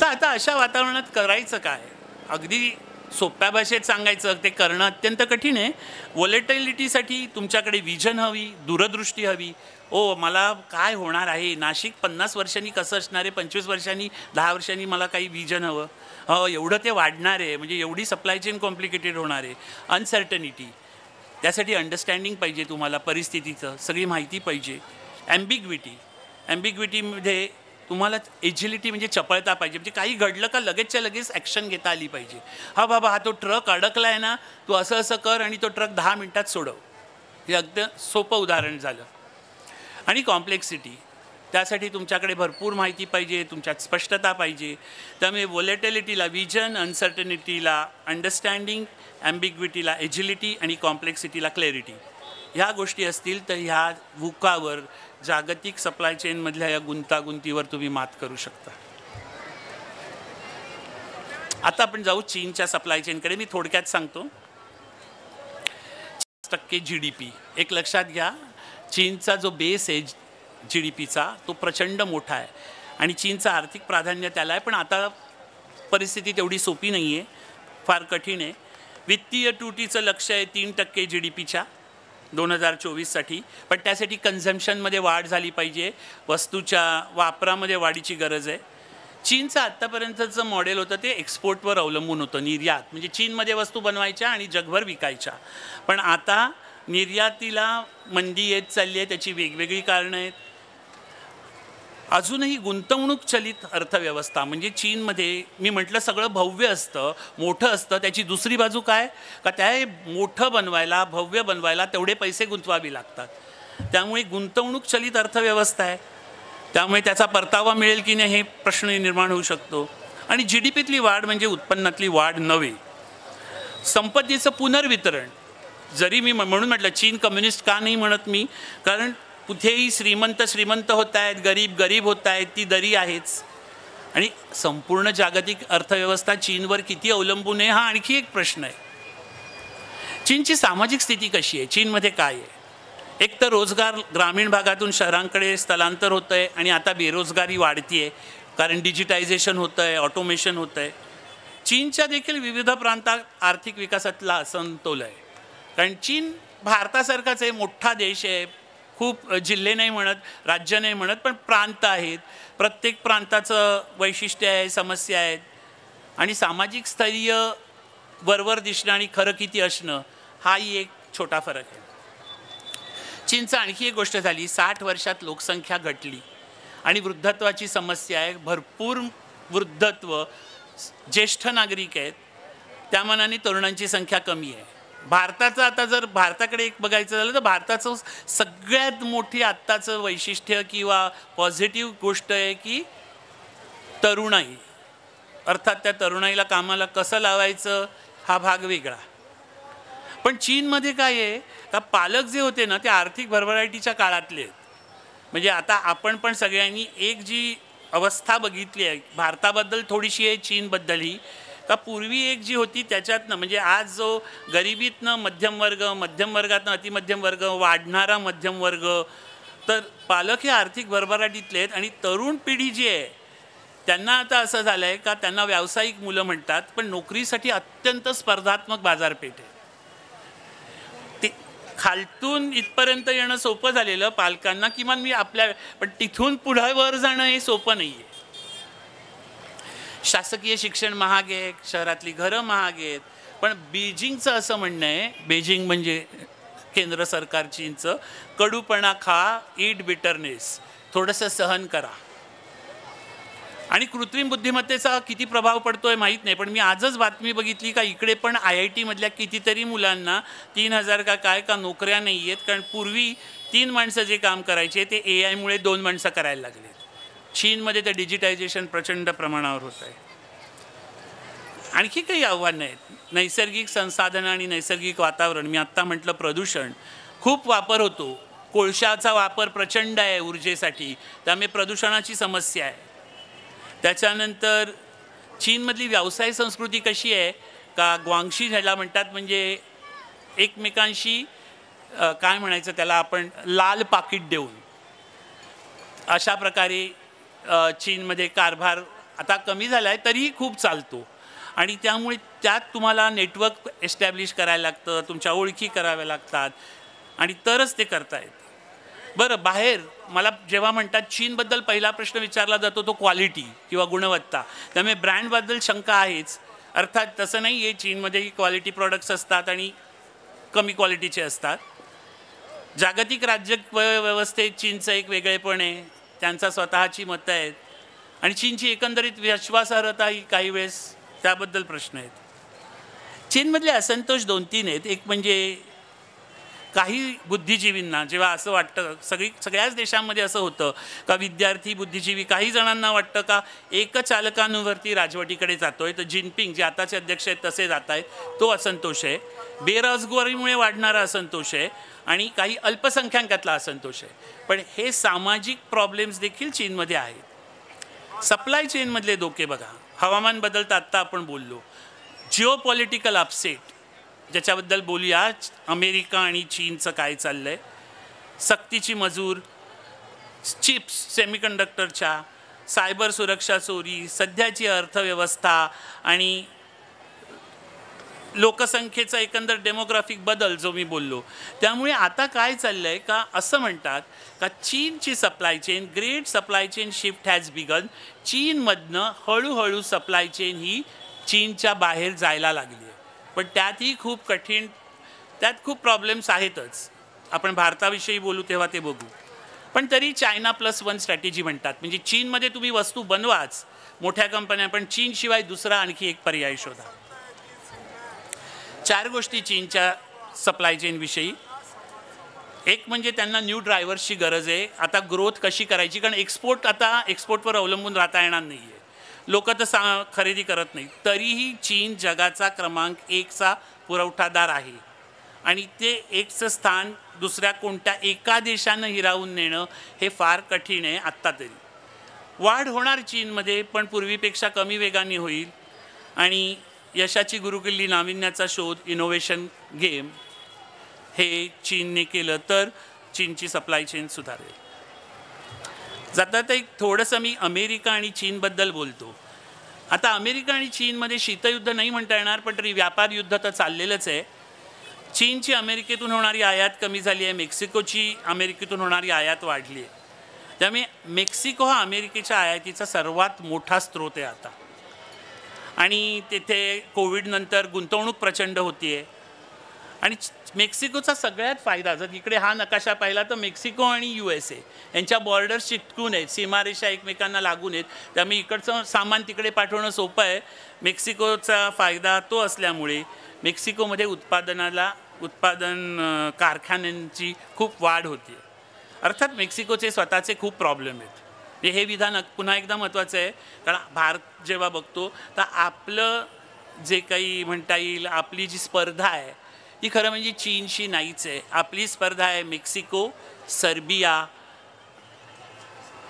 Speaker 8: तर आता अशा वातावरणात करायचं काय? अगदी सोप्या भाषेत सांगायचं, ते करणं अत्यंत कठीण आहे. व्हॉलेटिलिटीसाठी तुमच्याकडे विजन हवी, दूरदृष्टी हवी. मला काय होणार आहे, नाशिक 50 वर्षांनी कसं असणार आहे, 25 वर्षांनी, 10 वर्षांनी मला काही विजन हवं. एवढं ते वाढणार आहे, म्हणजे एवढी सप्लाय चेन कॉम्प्लिकेटेड होणार आहे. अनसर्टनिटी, त्यासाठी अंडरस्टँडिंग पाहिजे तुम्हाला, परिस्थितीचं सगळी माहिती पाहिजे. ॲम्बिग्विटीमध्ये तुम्हाला एजिलिटी म्हणजे चपळता पाहिजे. म्हणजे काही घडलं का लगेचच्या लगेच ॲक्शन घेता आली पाहिजे. बाबा हा तो ट्रक अडकला आहे ना, तू असं कर आणि तो ट्रक 10 मिनिटात सोडव. हे अगदी सोपं उदाहरण झालं. आणि कॉम्प्लेक्सिटी, त्यासाठी तुमच्याकडे भरपूर माहिती पाहिजे, तुमच्यात स्पष्टता पाहिजे. त्यामुळे व्हॉलेटिलिटीला विजन, अनसर्टनिटीला अंडरस्टँडिंग, ॲम्बिग्विटीला एजिलिटी आणि कॉम्प्लेक्सिटीला क्लॅरिटी. ह्या गोष्टी असतील तर ह्या वुकावर, जागतिक सप्लाय चेनमधल्या या गुंतागुंतीवर तुम्ही मात करू शकता. आता आपण जाऊ चीनच्या सप्लाय चेनकडे. मी थोडक्यात सांगतो. 40% GDP. एक लक्षात घ्या, चीनचा जो बेस आहे GDPचा तो प्रचंड मोठा आहे आणि चीनचं आर्थिक प्राधान्य त्याला आहे. पण आता परिस्थिती तेवढी सोपी नाही आहे, फार कठीण आहे. वित्तीय तुटीचं लक्ष आहे 3% GDPच्या 2024साठी. पण त्यासाठी कन्झम्पशनमध्ये वाढ झाली पाहिजे, वस्तूच्या वापरामध्ये वाढीची गरज आहे. चीनचं आत्तापर्यंतचं मॉडेल होतं ते एक्सपोर्टवर अवलंबून होतं, निर्यात. म्हणजे चीनमध्ये वस्तू बनवायच्या आणि जगभर विकायच्या. पण आता निर्यातीला मंदी येत चालली आहे. त्याची वेगवेगळी कारणं आहेत. अजूनही गुंतवणूक चलित अर्थव्यवस्था म्हणजे चीनमध्ये मी म्हटलं सगळं भव्य असतं, मोठं असतं. त्याची दुसरी बाजू काय का त्या मोठं बनवायला, भव्य बनवायला तेवढे पैसे गुंतवावे लागतात. त्यामुळे गुंतवणूक चलित अर्थव्यवस्था आहे. त्यामुळे त्याचा परतावा मिळेल की नाही हे प्रश्न निर्माण होऊ शकतो. आणि GDPतली वाढ म्हणजे उत्पन्नातली वाढ नव्हे, संपत्तीचं पुनर्वितरण. जरी मी म्हणून म्हटलं चीन कम्युनिस्ट का नाही म्हणत मी, कारण कुठेही श्रीमंत होत आहेत, गरीब होत आहेत, ती दरी आहेच. आणि संपूर्ण जागतिक अर्थव्यवस्था चीनवर किती अवलंबून आहे हा आणखी एक प्रश्न आहे. चीनची सामाजिक स्थिती कशी आहे, चीनमध्ये काय आहे? एक तर रोजगार ग्रामीण भागातून शहरांकडे स्थलांतर होतं आहे आणि आता बेरोजगारी वाढती आहे, कारण डिजिटायझेशन होतं आहे, ऑटोमेशन होतं आहे. चीनच्या देखील विविध प्रांतात आर्थिक विकासातला असमतोल आहे. कारण चीन भारतासारखाच आहे, मोठा देश आहे. खूप जिल्हे नाही म्हणत, राज्य नाही म्हणत, पण प्रांत आहेत. प्रत्येक प्रांताचं वैशिष्ट्य आहे, समस्या आहेत. आणि सामाजिक स्थैर्य वरवर दिसणं आणि खरं किती असणं हाही एक छोटा फरक आहे. चीनचं आणखी एक गोष्ट झाली, 60 वर्षात लोकसंख्या घटली आणि वृद्धत्वाची समस्या आहे. भरपूर वृद्धत्व, ज्येष्ठ नागरिक आहेत, त्या मानाने तरुणांची संख्या कमी आहे. भारताचं आता जर भारताकडे एक बघायचं झालं तर भारताचं सगळ्यात मोठी आत्ताचं वैशिष्ट्य किंवा पॉझिटिव्ह गोष्ट आहे की तरुणाई, अर्थात त्या तरुणाईला कामाला कसं लावायचं हा भाग वेगळा. पण चीनमध्ये काय आहे का पालक जे होते ना ते आर्थिक भरभराटीच्या काळातले आहेत. म्हणजे आता आपण पण सगळ्यांनी एक जी अवस्था बघितली आहे भारताबद्दल थोडीशी आहे चीनबद्दलही, का पूर्वी एक जी होती त्याच्यातनं म्हणजे आज जो गरिबीतनं मध्यम वर्ग, मध्यम वर्गातनं अतिमध्यम वर्ग, वाढणारा मध्यम वर्ग, तर पालक हे आर्थिक भरभराटीतले आहेत. आणि तरुण पिढी जी आहे त्यांना आता असं झालं आहे का त्यांना व्यावसायिक मुलं म्हणतात, पण नोकरीसाठी अत्यंत स्पर्धात्मक बाजारपेठ आहे. ते खालतून इथपर्यंत येणं सोपं झालेलं पालकांना, किमान मी आपल्या, पण तिथून पुढे वर जाणं हे सोपं नाही आहे. शासकीय शिक्षण महाग आहे, शहरातली घरं महाग आहेत. पण बीजिंगचं असं म्हणणं आहे, बीजिंग म्हणजे केंद्र सरकार चीनचं, कडूपणा खा, ईट बिटरनेस, थोडंसं सहन करा. आणि कृत्रिम बुद्धिमत्तेचा किती प्रभाव पडतोय माहीत नाही, पण मी आजच बातमी बघितली का इकडे पण IIT मधल्या कितीतरी मुलांना 3000 का काय का नोकऱ्या नाही आहेत, कारण पूर्वी 3 माणसं जे काम करायचे ते AI मुळे 2 माणसं करायला लागले. चीनमध्ये ते डिजिटायझेशन प्रचंड प्रमाणावर होत आहे. आणखी काही आव्हानं आहेत. नैसर्गिक संसाधनं आणि नैसर्गिक वातावरण, मी आत्ता म्हटलं प्रदूषण, खूप वापर होतो. कोळशाचा वापर प्रचंड आहे ऊर्जेसाठी, त्यामुळे प्रदूषणाची समस्या आहे. त्याच्यानंतर चीनमधली व्यवसाय संस्कृती कशी आहे का ग्वांगशी ह्याला म्हणतात, म्हणजे एकमेकांशी काय म्हणायचं त्याला आपण, लाल पाकिट देऊन अशा प्रकारे चीनमध्ये कारभार आता कमी झाला आहे तरीही खूप चालतो. आणि त्यामुळे त्यात तुम्हाला नेटवर्क एस्टॅब्लिश करायला लागतं, तुमच्या ओळखी कराव्या लागतात आणि तरच ते करता येतं. बरं, बाहेर मला जेव्हा म्हणतात चीनबद्दल पहिला प्रश्न विचारला जातो तो क्वालिटी किंवा गुणवत्ता, त्यामुळे ब्रँडबद्दल शंका आहेच. अर्थात तसं नाही आहे, चीनमध्येही क्वालिटी प्रॉडक्ट्स असतात आणि कमी क्वालिटीचे असतात. जागतिक राज्य व्यवस्थेत चीनचं एक वेगळेपण आहे, त्यांचा स्वतःची मतं आहेत आणि चीनची एकंदरीत विश्वासार्हता ही काही वेळेस त्याबद्दल प्रश्न आहेत. चीनमधले असंतोष 2-3 आहेत. एक म्हणजे काही बुद्धिजीवींना जेव्हा असं वाटतं, सगळ्याच देशांमध्ये असं होतं का विद्यार्थी, बुद्धिजीवी, काही जणांना वाटतं का एकचालकांवरती राजवटीकडे जातोय, तर जिनपिंग जे आताचे अध्यक्ष आहेत तसे जात आहेत, तो असंतोष आहे. बेरोजगारीमुळे वाढणारा असंतोष आहे आणि काही अल्पसंख्याकातला असंतोष आहे. पण हे सामाजिक प्रॉब्लेम्स देखील चीनमध्ये आहेत. सप्लाय चेनमधले धोके बघा, हवामान बदलतं, आत्ता आपण बोललो. जिओ पॉलिटिकल अपसेट ज्याच्याबद्दल बोलूया, अमेरिका आणि चीनचं काय चाललं आहे. सक्तीची मजूर, चिप्स सेमीकंडक्टरच्या, सायबर सुरक्षा चोरी, सध्याची अर्थव्यवस्था आणि लोकसंख्येचा एकंदर डेमोग्राफिक बदल जो मी बोललो. त्यामुळे आता काय चाललं आहे का असं म्हणतात का चीनची supply chain, great supply chain shift has begun. चीनमधनं हळूहळू सप्लाय चेन ही चीनच्या बाहेर जायला लागली आहे. पण त्यातही खूप कठीण, त्यात खूप प्रॉब्लेम्स आहेतच. आपण भारताविषयी बोलू तेव्हा ते बघू. पण तरी China+1 स्ट्रॅटेजी म्हणतात, म्हणजे चीनमध्ये तुम्ही वस्तू बनवाच मोठ्या कंपन्या, पण चीनशिवाय दुसरा आणखी एक पर्याय शोधा. 4 गोष्टी चीनच्या सप्लाय चेनविषयी. एक म्हणजे त्यांना न्यू ड्रायव्हर्सची गरज आहे. आता ग्रोथ कशी करायची, कारण एक्सपोर्टवर अवलंबून राहता येणार नाही आहे. लोक तर खरेदी करत नाही. तरीही चीन जगाचा क्रमांक 1चा पुरवठादार आहे आणि ते 1चं स्थान दुसऱ्या कोणत्या एका देशानं हिरावून नेणं हे फार कठीण आहे आत्ता तरी. वाढ होणार चीनमध्ये, पण पूर्वीपेक्षा कमी वेगाने होईल. आणि यशाची गुरुकिल्ली, नाविन्याचा शोध, इनोव्हेशन गेम हे चीनने केलं तर चीनची सप्लाय चेन सुधारेल. जातात एक थोडंसं मी अमेरिका आणि चीनबद्दल बोलतो. आता अमेरिका आणि चीनमध्ये शीतयुद्ध नाही म्हणता येणार, पण तरी व्यापार युद्ध तर चाललेलंच आहे. चीनची अमेरिकेतून होणारी आयात कमी झाली आहे, मेक्सिकोची अमेरिकेतून होणारी आयात वाढली आहे. त्यामुळे मेक्सिको हा अमेरिकेच्या आयातीचा सर्वात मोठा स्रोत आहे आता. आणि तेथे कोविडनंतर गुंतवणूक प्रचंड होती आहे. आणि मेक्सिकोचा सगळ्यात फायदा, जर इकडे हा नकाशा पाहिला तर मेक्सिको आणि USA यांच्या बॉर्डर्स चिटकून आहेत, सीमारेषा एकमेकांना लागून आहेत, त्यामुळे इकडचं सामान तिकडे पाठवणं सोपं आहे. मेक्सिकोचा फायदा तो असल्यामुळे मेक्सिकोमध्ये उत्पादन कारखान्यांची खूप वाढ होती. अर्थात मेक्सिकोचे स्वतःचे खूप प्रॉब्लेम आहेत. हे विधान पुन्हा एकदा महत्त्वाचं आहे, कारण भारत जेव्हा बघतो तर आपलं जे काही म्हणता येईल आपली जी स्पर्धा आहे ती खरं म्हणजे चीनशी नाहीच आहे. आपली स्पर्धा आहे मेक्सिको, सर्बिया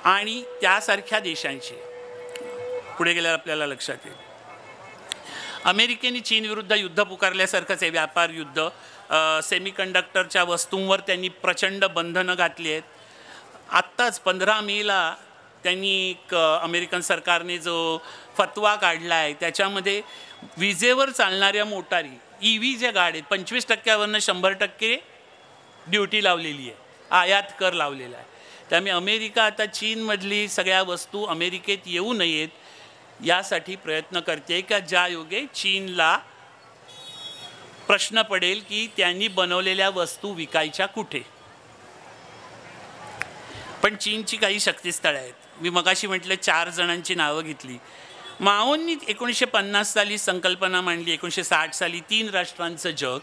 Speaker 8: आणि त्यासारख्या देशांशी. पुढे गेल्यावर आपल्याला लक्षात येईल अमेरिकेने चीन विरुद्ध युद्ध पुकारल्यासारखंच आहे, व्यापार युद्ध. सेमीकंडक्टरच्या वस्तूंवर त्यांनी प्रचंड बंधनं घातली आहेत. आत्ताच 15 मेला त्यांनी अमेरिकन सरकारने जो फतवा काढला आहे त्याच्यामध्ये विजेवर चालणाऱ्या मोटारी EV ज्या गाड्या आहेत 25%वरनं 100% ड्युटी लावलेली आहे, आयात कर लावलेला आहे. त्यामुळे अमेरिका आता चीनमधली सगळ्या वस्तू अमेरिकेत येऊ नयेत यासाठी प्रयत्न करते का ज्या योगे चीनला प्रश्न पडेल की त्यांनी बनवलेल्या वस्तू विकायच्या कुठे. पण चीनची काही शक्तिस्थळं आहेत. मी मगाशी म्हटलं 4 जणांची नावं घेतली. माओंनी 1950 साली संकल्पना मांडली, 1960 साली 3 राष्ट्रांचं जग,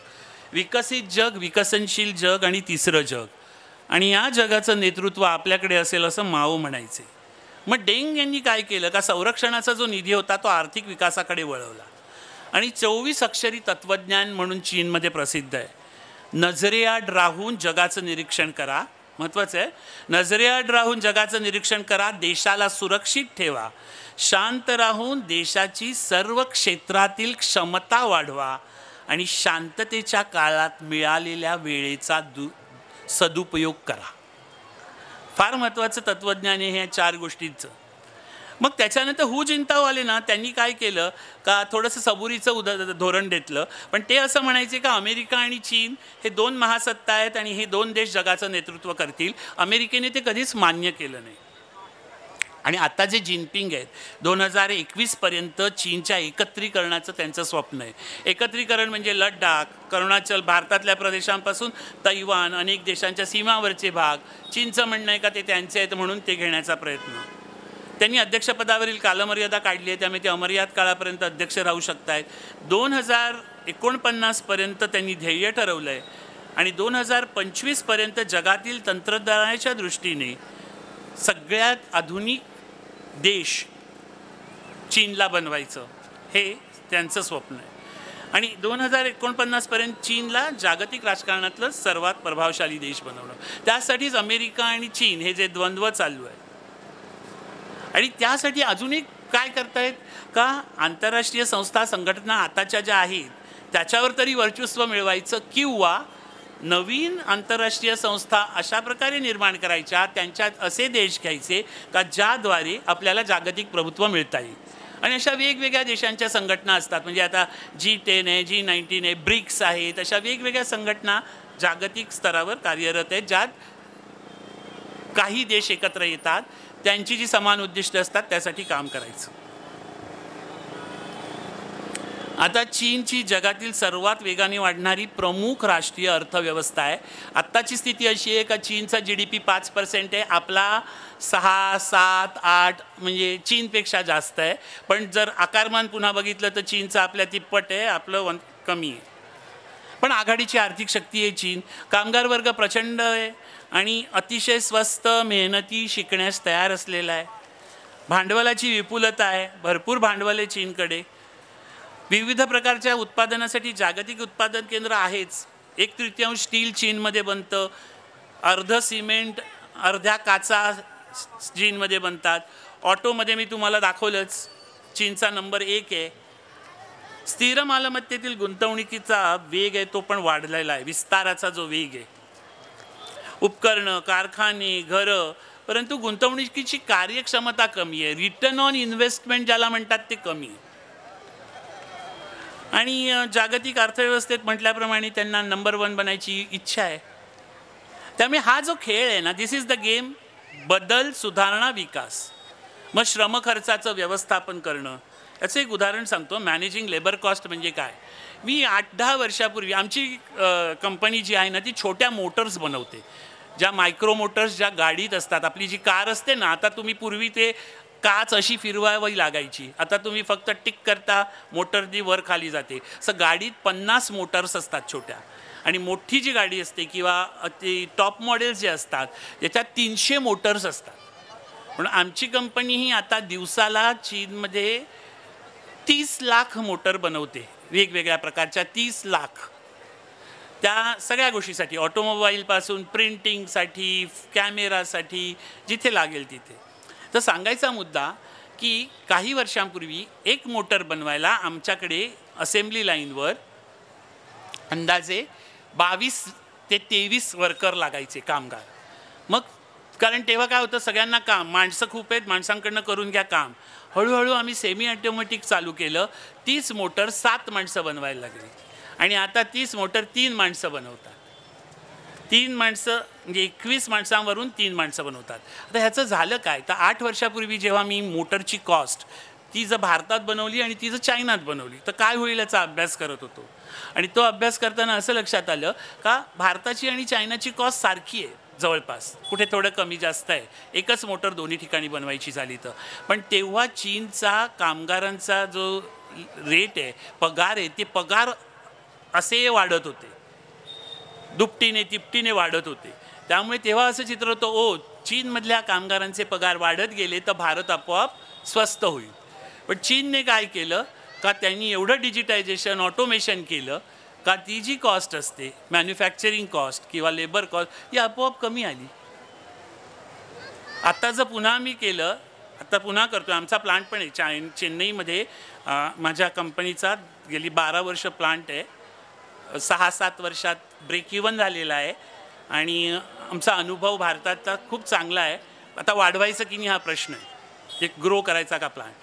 Speaker 8: विकसित जग, विकसनशील जग आणि तिसरं जग. आणि या जगाचं नेतृत्व आपल्याकडे असेल असं माओ म्हणायचे. मग डेंग यांनी काय केलं का संरक्षणाचा जो निधी होता तो आर्थिक विकासाकडे वळवला आणि 24 अक्षरी तत्त्वज्ञान म्हणून चीनमध्ये प्रसिद्ध आहे. नजरेआड राहून जगाचं निरीक्षण करा, महत्त्वाचं आहे, नजरेआड राहून जगाचं निरीक्षण करा, देशाला सुरक्षित ठेवा, शांत राहून देशाची सर्व क्षेत्रातील क्षमता वाढवा आणि शांततेच्या काळात मिळालेल्या वेळेचा सदुपयोग करा. फार महत्त्वाचं तत्त्वज्ञान आहे ह्या 4 गोष्टींचं. मग त्याच्यानंतर हू जिंताओ आले ना, त्यांनी काय केलं का थोडंसं सबुरीचं धोरण घेतलं. पण ते असं म्हणायचे का अमेरिका आणि चीन हे 2 महासत्ता आहेत आणि हे 2 देश जगाचं नेतृत्व करतील. अमेरिकेने ते कधीच मान्य केलं नाही. आणि आता जे जिनपिंग आहेत 2021पर्यंत चीनच्या एकत्रीकरणाचं त्यांचं स्वप्न आहे. एकत्रीकरण म्हणजे लडाख, अरुणाचल, भारतातल्या प्रदेशांपासून तैवान, अनेक देशांच्या सीमावरचे भाग. चीनचं म्हणणं आहे का ते त्यांचे आहेत म्हणून ते घेण्याचा प्रयत्न. त्यांनी अध्यक्षपदावरील कालमर्यादा काढली आहे, त्यामुळे ते अमर्याद काळापर्यंत अध्यक्ष राहू शकत आहेत. 2049पर्यंत त्यांनी ध्येय ठरवलं आहे आणि 2025पर्यंत जगातील तंत्रज्ञानाच्या दृष्टीने सगळ्यात आधुनिक देश चीनला बनवायचं हे त्यांचं स्वप्न आहे. आणि 2049पर्यंत चीनला जागतिक राजकारणातलं सर्वात प्रभावशाली देश बनवणं. त्यासाठीच अमेरिका आणि चीन हे जे द्वंद्व चालू आहे. आणि त्यासाठी अजून एक काय करतायत का आंतरराष्ट्रीय संस्था संघटना आताच्या ज्या आहेत त्याच्यावर तरी वर्चस्व मिळवायचं किंवा नवीन आंतरराष्ट्रीय संस्था अशा प्रकारे निर्माण करायच्या, त्यांच्यात असे देश घ्यायचे का ज्याद्वारे आपल्याला जागतिक प्रभुत्व मिळता येईल. आणि अशा वेगवेगळ्या देशांच्या संघटना असतात. म्हणजे आता G10 आहे, G19 आहे, ब्रिक्स आहेत, अशा वेगवेगळ्या संघटना जागतिक स्तरावर कार्यरत आहेत ज्यात काही देश एकत्र येतात, त्यांची जी समान उद्दिष्ट असतात त्यासाठी काम करायचं. आता चीनची जगातील सर्वात वेगाने वाढणारी प्रमुख राष्ट्रीय अर्थव्यवस्था आहे. आत्ताची स्थिती अशी आहे का चीनचा GDP 5% आहे, आपला 6, 7, 8 म्हणजे चीनपेक्षा जास्त आहे. पण जर आकारमान पुन्हा बघितलं तर चीनचं आपल्या तिप्पट आहे, आपलं कमी आहे. पण आघाडीची आर्थिक शक्ती आहे चीन. कामगार वर्ग प्रचंड आहे आणि अतिशय स्वस्त, मेहनती, शिकण्यास तयार असलेला आहे. भांडवलाची विपुलता आहे, भरपूर भांडवल आहे चीनकडे. विविध प्रकारच्या उत्पादनासाठी जागतिक उत्पादन केंद्र आहेच. 1/3 स्टील चीनमध्ये बनतं, अर्ध सिमेंट, अर्ध्या काचा चीनमध्ये बनतात. ऑटोमध्ये मी तुम्हाला दाखवलंच, चीनचा नंबर 1 आहे. स्थिर मालमत्तेतील गुंतवणुकीचा वेग आहे तो पण वाढलेला आहे, विस्ताराचा जो वेग आहे. उपकरणं, कारखाने, घरं, परंतु गुंतवणुकीची कार्यक्षमता कमी आहे. रिटर्न ऑन इन्व्हेस्टमेंट ज्याला म्हणतात ते कमी आहे. आणि जागतिक अर्थव्यवस्थेत म्हटल्याप्रमाणे त्यांना नंबर 1 बनायची इच्छा आहे. त्यामुळे हा जो खेळ आहे ना, दिस इज द गेम. बदल, सुधारणा, विकास. मग श्रम खर्चाचं व्यवस्थापन करणं याचं एक उदाहरण सांगतो. मॅनेजिंग लेबर कॉस्ट म्हणजे काय. मी 8-10 वर्षापूर्वी आमची कंपनी जी आहे ना ती छोट्या मोटर्स बनवते, ज्या मायक्रो मोटर्स ज्या गाडीत असतात. आपली जी कार असते ना, आता तुम्ही पूर्वी ते काच अशी फिरवावी लागायची, आता तुम्ही फक्त टिक करता मोटर ती वर खाली जाते. असं गाडीत 50 मोटर्स असतात छोट्या. आणि मोठी जी गाडी असते किंवा ती टॉप मॉडेल्स जे असतात त्याच्यात 300 मोटर्स असतात. पण आमची कंपनी ही आता दिवसाला चीनमध्ये 30 लाख मोटर बनवते, वेगवेगळ्या प्रकारच्या 30 लाख. त्या सगळ्या गोष्टीसाठी, ऑटोमोबाईलपासून प्रिंटिंगसाठी, कॅमेरासाठी, जिथे लागेल तिथे. तर सांगायचा मुद्दा की काही वर्षांपूर्वी एक मोटर बनवायला आमच्याकडे असेंब्ली लाईनवर अंदाजे 22 ते 23 वर्कर लागायचे, कामगार. मग कारण तेव्हा काय होतं, सगळ्यांना काम, माणसं खूप आहेत, माणसांकडनं करून घ्या काम. हळूहळू आम्ही सेमी ऑटोमॅटिक चालू केलं. 30 मोटर 7 माणसं बनवायला लागली आणि आता 30 मोटर 3 माणसं बनवतात. 3 माणसं म्हणजे 21 माणसांवरून 3 माणसं बनवतात. आता ह्याचं झालं काय, तर 8 वर्षापूर्वी जेव्हा मी मोटरची कॉस्ट ती जर भारतात बनवली आणि ती जर चायनात बनवली तर काय होईल याचा अभ्यास करत होतो. आणि तो अभ्यास करताना असं लक्षात आलं का भारताची आणि चायनाची कॉस्ट सारखी आहे जवळपास, कुठे थोडं कमी जास्त आहे. एकच मोटर दोन्ही ठिकाणी बनवायची झाली तर. पण तेव्हा चीनचा कामगारांचा जो रेट आहे, पगार आहे, ते पगार असे वाढत होते, दुपटीने तिपटीने वाढत होते. त्यामुळे तेव्हा असं चित्र होतं, ओ चीनमधल्या कामगारांचे पगार वाढत गेले तर भारत आपोआप स्वस्त होईल. पण चीनने काय केलं का, त्यांनी एवढं डिजिटायझेशन, ऑटोमेशन केलं का ती जी कॉस्ट असते, मॅन्युफॅक्चरिंग कॉस्ट किंवा लेबर कॉस्ट, ही आपोआप कमी आली. आता जर पुन्हा मी केलं, आता पुन्हा करतो, आमचा प्लांट पण आहे चेन्नईमध्ये. माझ्या कंपनीचा गेली 12 वर्ष प्लांट आहे. 6-7 वर्षात ब्रेक इव्हन झालेला आहे आणि आमचा अनुभव भारताचा खूप चांगला आहे. आता वाढवायचं की नाही हा प्रश्न आहे, एक ग्रो करायचा का प्लांट.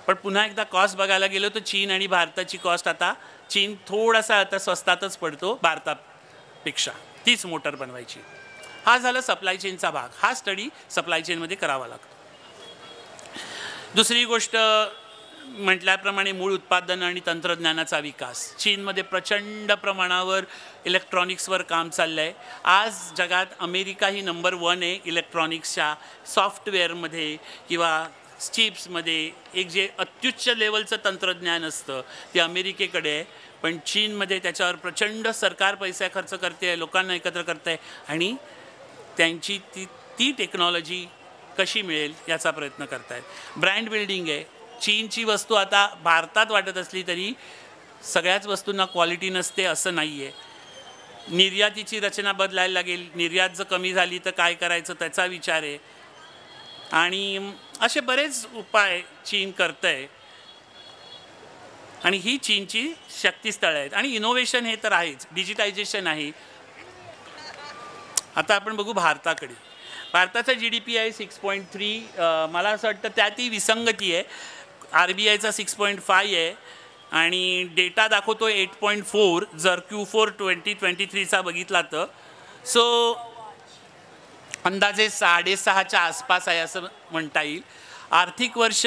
Speaker 8: पण पुन्हा एकदा कॉस्ट बघायला गेलो तर चीन आणि भारताची कॉस्ट, आता चीन थोडासा आता स्वस्तातच पडतो भारतापेक्षा, 30 मोटर बनवायची. हा झाला सप्लाय चेनचा भाग. हा स्टडी सप्लाय चेनमध्ये करावा लागतो. दुसरी गोष्ट म्हटल्याप्रमाणे मूळ उत्पादन आणि तंत्रज्ञानाचा विकास. चीनमध्ये प्रचंड प्रमाणावर इलेक्ट्रॉनिक्सवर काम चाललं आहे. आज जगात अमेरिका ही नंबर 1 आहे इलेक्ट्रॉनिक्सच्या सॉफ्टवेअरमध्ये किंवा चिप्समध्ये. एक जे अत्युच्च लेवलचं तंत्रज्ञान असतं ते अमेरिकेकडे आहे, पण चीनमध्ये त्याच्यावर प्रचंड सरकार पैसा खर्च करते, लोकांना एकत्र करते आणि त्यांची ती टेक्नॉलॉजी कशी मिळेल याचा प्रयत्न करत आहेत. ब्रँड बिल्डिंग आहे. चीनची वस्तू आता भारतात वाटत असली तरी सगळ्याच वस्तूंना क्वालिटी नसते असं नाही आहे. निर्यातीची रचना बदलायला लागेल. निर्यात जर कमी झाली तर काय करायचं त्याचा विचार आहे. आणि असे बरेच उपाय चीन करतं आहे आणि ही चीनची शक्तीस्थळं आहेत. आणि इनोव्हेशन हे तर आहेच, डिजिटायझेशन आहे. आता आपण बघू भारताकडे. भारताचा GDP आहे 6.3. मला असं वाटतं त्यातही विसंगती आहे. RBIचा 6.5 आहे आणि डेटा दाखवतो 8.4 जर Q4 2023चा बघितला तर. सो अंदाजे 6.5च्या आसपास आहे असं म्हणता येईल. आर्थिक वर्ष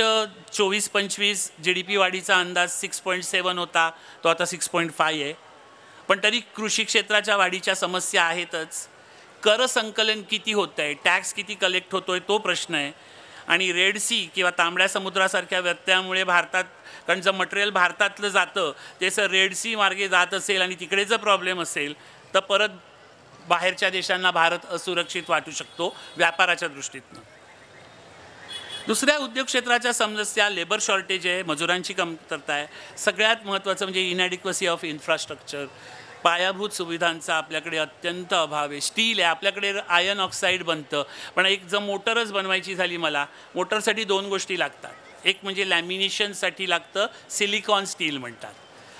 Speaker 8: 24-25 GDP वाढीचा अंदाज 6.7 होता, तो आता 6.5 आहे. पण तरी कृषी क्षेत्राच्या वाढीच्या समस्या आहेतच. कर संकलन किती होतं आहे, टॅक्स किती कलेक्ट होतो आहे तो प्रश्न आहे. आणि रेड सी किंवा तांबड्या समुद्रासारख्या व्यत्ययामुळे भारतात, कारण जर मटेरियल भारतातलं जातं ते सर रेड सी मार्गे जात असेल आणि तिकडे जर प्रॉब्लेम असेल तर परत बाहेरच्या देशांना भारत असुरक्षित वाटू शकतो व्यापाराच्या दृष्टीतनं. दुसऱ्या उद्योग क्षेत्राच्या समस्या लेबर शॉर्टेज आहे, मजुरांची कमतरता आहे. सगळ्यात महत्त्वाचं म्हणजे इनॅडिक्वसी ऑफ इन्फ्रास्ट्रक्चर. पायाभूत सुविधांचा आपल्याकडे अत्यंत अभाव आहे. स्टील आहे, आपल्याकडे आयर्न ऑक्साईड बनतं, पण एक जर मोटरच बनवायची झाली मला, मोटरसाठी 2 गोष्टी लागतात. एक म्हणजे लॅमिनेशनसाठी लागतं, सिलिकॉन स्टील म्हणतात,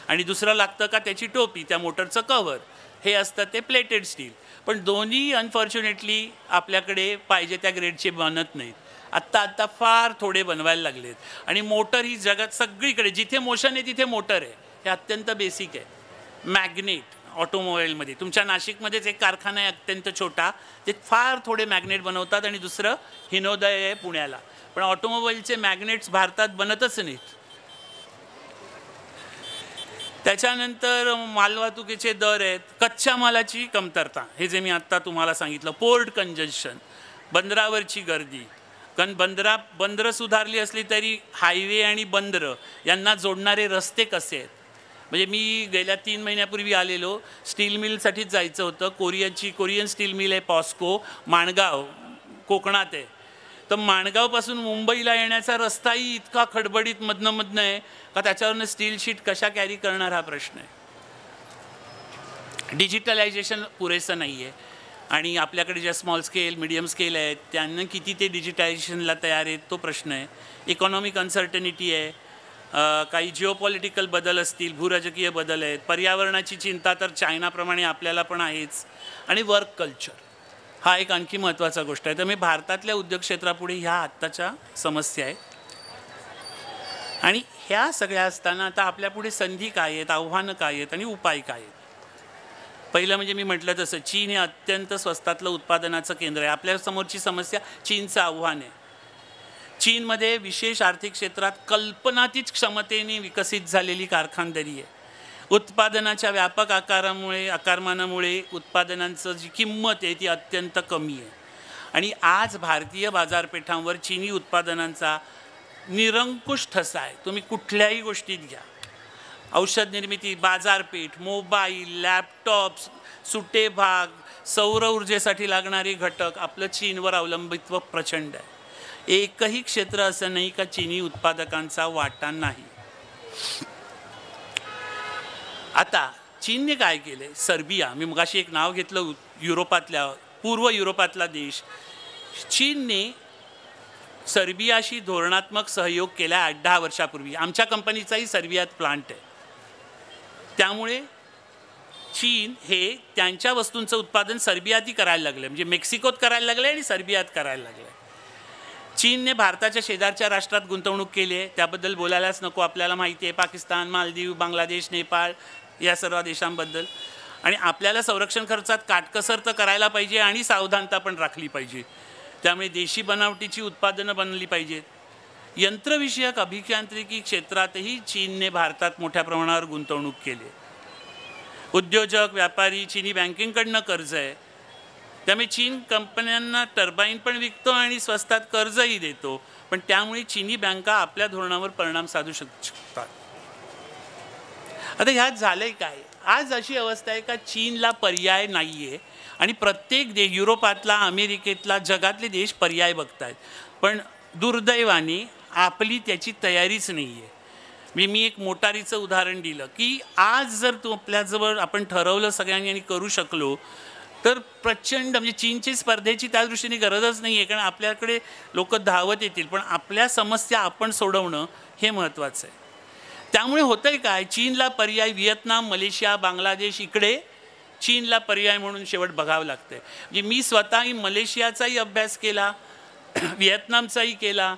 Speaker 8: आणि दुसरं लागतं का त्याची टोपी, त्या मोटरचं कव्हर, हे असतं ते प्लेटेड स्टील. पण दोन्ही अनफॉर्च्युनेटली आपल्याकडे पाहिजे त्या ग्रेडचे बनत नाहीत. आत्ता फार थोडे बनवायला लागलेत. आणि मोटर ही जगात सगळीकडे जिथे मोशन आहे तिथे मोटर आहे, हे अत्यंत बेसिक आहे. मॅग्नेट ऑटोमोबाईलमध्ये, तुमच्या नाशिकमध्येच एक कारखाना आहे अत्यंत छोटा, ते फार थोडे मॅग्नेट बनवतात. आणि दुसरं हिनोदय आहे पुण्याला. पण ऑटोमोबाईलचे मॅग्नेट्स भारतात बनतच नाहीत. त्याच्यानंतर मालवाहतुकीचे दर आहेत, कच्च्या मालाची कमतरता, हे जे मी आत्ता तुम्हाला सांगितलं, पोर्ट कंजन्शन, बंदरावरची गर्दी, कारण बंदरं सुधारली असली तरी हायवे आणि बंदरं यांना जोडणारे रस्ते कसे आहेत. म्हणजे मी गेल्या 3 महिन्यापूर्वी आलेलो, स्टील मिलसाठीच जायचं होतं. कोरियन स्टील मिल आहे पॉस्को, माणगाव कोकणात आहे. तर माणगावपासून मुंबईला येण्याचा रस्ताही इतका खडबडीत मधनं आहे का त्याच्यावरनं स्टील शीट कशा कॅरी करणार हा प्रश्न आहे. डिजिटलायझेशन पुरेसं नाही आहे आणि आपल्याकडे ज्या स्मॉल स्केल मीडियम स्केल आहेत त्यांना किती ते डिजिटायझेशनला तयार आहेत तो प्रश्न आहे. इकॉनॉमिक अनसर्टनिटी आहे, काही जिओपॉलिटिकल बदल असतील, भूराजकीय बदल आहेत, पर्यावरणाची चिंता तर चायनाप्रमाणे आपल्याला पण आहेच, आणि वर्क कल्चर हा एक आणखी महत्त्वाचा गोष्ट आहे. तर मी भारतातल्या उद्योग क्षेत्रापुढे ह्या आत्ताच्या समस्या आहेत आणि ह्या सगळ्या असताना आता आपल्यापुढे संधी काय आहेत, आव्हानं काय आहेत आणि उपाय काय आहेत. पहिलं म्हणजे मी म्हटलं तसं चीन हे अत्यंत स्वस्तातलं उत्पादनाचं केंद्र आहे. आपल्यासमोरची समस्या चीनचं आव्हान आहे. चीनमध्ये विशेष आर्थिक क्षेत्रात कल्पनातीत क्षमतेने विकसित झालेली कारखानदारी आहे. उत्पादनाच्या व्यापक आकारमानामुळे उत्पादनांचं जी किंमत आहे ती अत्यंत कमी आहे आणि आज भारतीय बाजारपेठांवर चीनी उत्पादनांचा निरंकुश ठसा आहे. तुम्ही कुठल्याही गोष्टीत घ्या, औषध निर्मिती, बाजारपेठ, मोबाईल, लॅपटॉप्स, सुटे भाग, सौर ऊर्जेसाठी लागणारे घटक, आपलं चीनवर अवलंबित्व प्रचंड आहे. एकही क्षेत्र असं नाही का चीनी उत्पादकांचा वाटा नाही. आता चीनने काय केले, सर्बिया, मी मगाशी एक नाव घेतलं युरोपातल्या, पूर्व युरोपातला देश, चीनने सर्बियाशी धोरणात्मक सहयोग केला 8-10 वर्षापूर्वी. आमच्या कंपनीचाही सर्बियात प्लांट आहे. त्यामुळे चीन हे त्यांच्या वस्तूंचं उत्पादन सर्बियातही करायला लागलं, म्हणजे मेक्सिकोत करायला लागलं आणि सर्बियात करायला लागलं. चीनने भारताच्या शेजारच्या राष्ट्रात गुंतवणूक केली आहे, त्याबद्दल बोलायलाच नको, आपल्याला माहिती आहे. पाकिस्तान, मालदीव, बांगलादेश, नेपाळ या सर्व देशांबद्दल. आणि आपल्याला संरक्षण खर्चात काटकसर तर करायला पाहिजे आणि सावधानता पण राखली पाहिजे. त्यामुळे देशी बनावटीची उत्पादनं बनली पाहिजेत. यंत्रविषयक अभियांत्रिकी क्षेत्रातही चीनने भारतात मोठ्या प्रमाणावर गुंतवणूक केली. उद्योजक, व्यापारी, चीनी बँकिंगकडनं कर्ज आहे. त्यामुळे चीन कंपन्यांना टर्बाईन पण विकतो आणि स्वस्तात कर्जही देतो. पण त्यामुळे चीनी बँका आपल्या धोरणावर परिणाम साधू शकतात. आता ह्यात झालंय काय, आज अशी अवस्था आहे का चीनला पर्याय नाही आहे आणि प्रत्येक देश, युरोपातला, अमेरिकेतला, जगातले देश पर्याय बघत आहेत. पण दुर्दैवाने आपली त्याची तयारीच नाही आहे. मी एक मोटारीचं उदाहरण दिलं की आज जर तो आपल्याजवळ आपण ठरवलं सगळ्यांनी आणि करू शकलो तर प्रचंड, म्हणजे चीनची स्पर्धेची त्या दृष्टीने गरजच नाही आहे, कारण आपल्याकडे लोक धावत येतील. पण आपल्या समस्या आपण सोडवणं हे महत्त्वाचं आहे. त्यामुळे होतं आहे काय, चीनला पर्याय व्हिएतनाम, मलेशिया, बांगलादेश, इकडे चीनला पर्याय म्हणून शेवट बघावं लागतं आहे. म्हणजे मी स्वतःही मलेशियाचाही अभ्यास केला, व्हिएतनामचाही केला,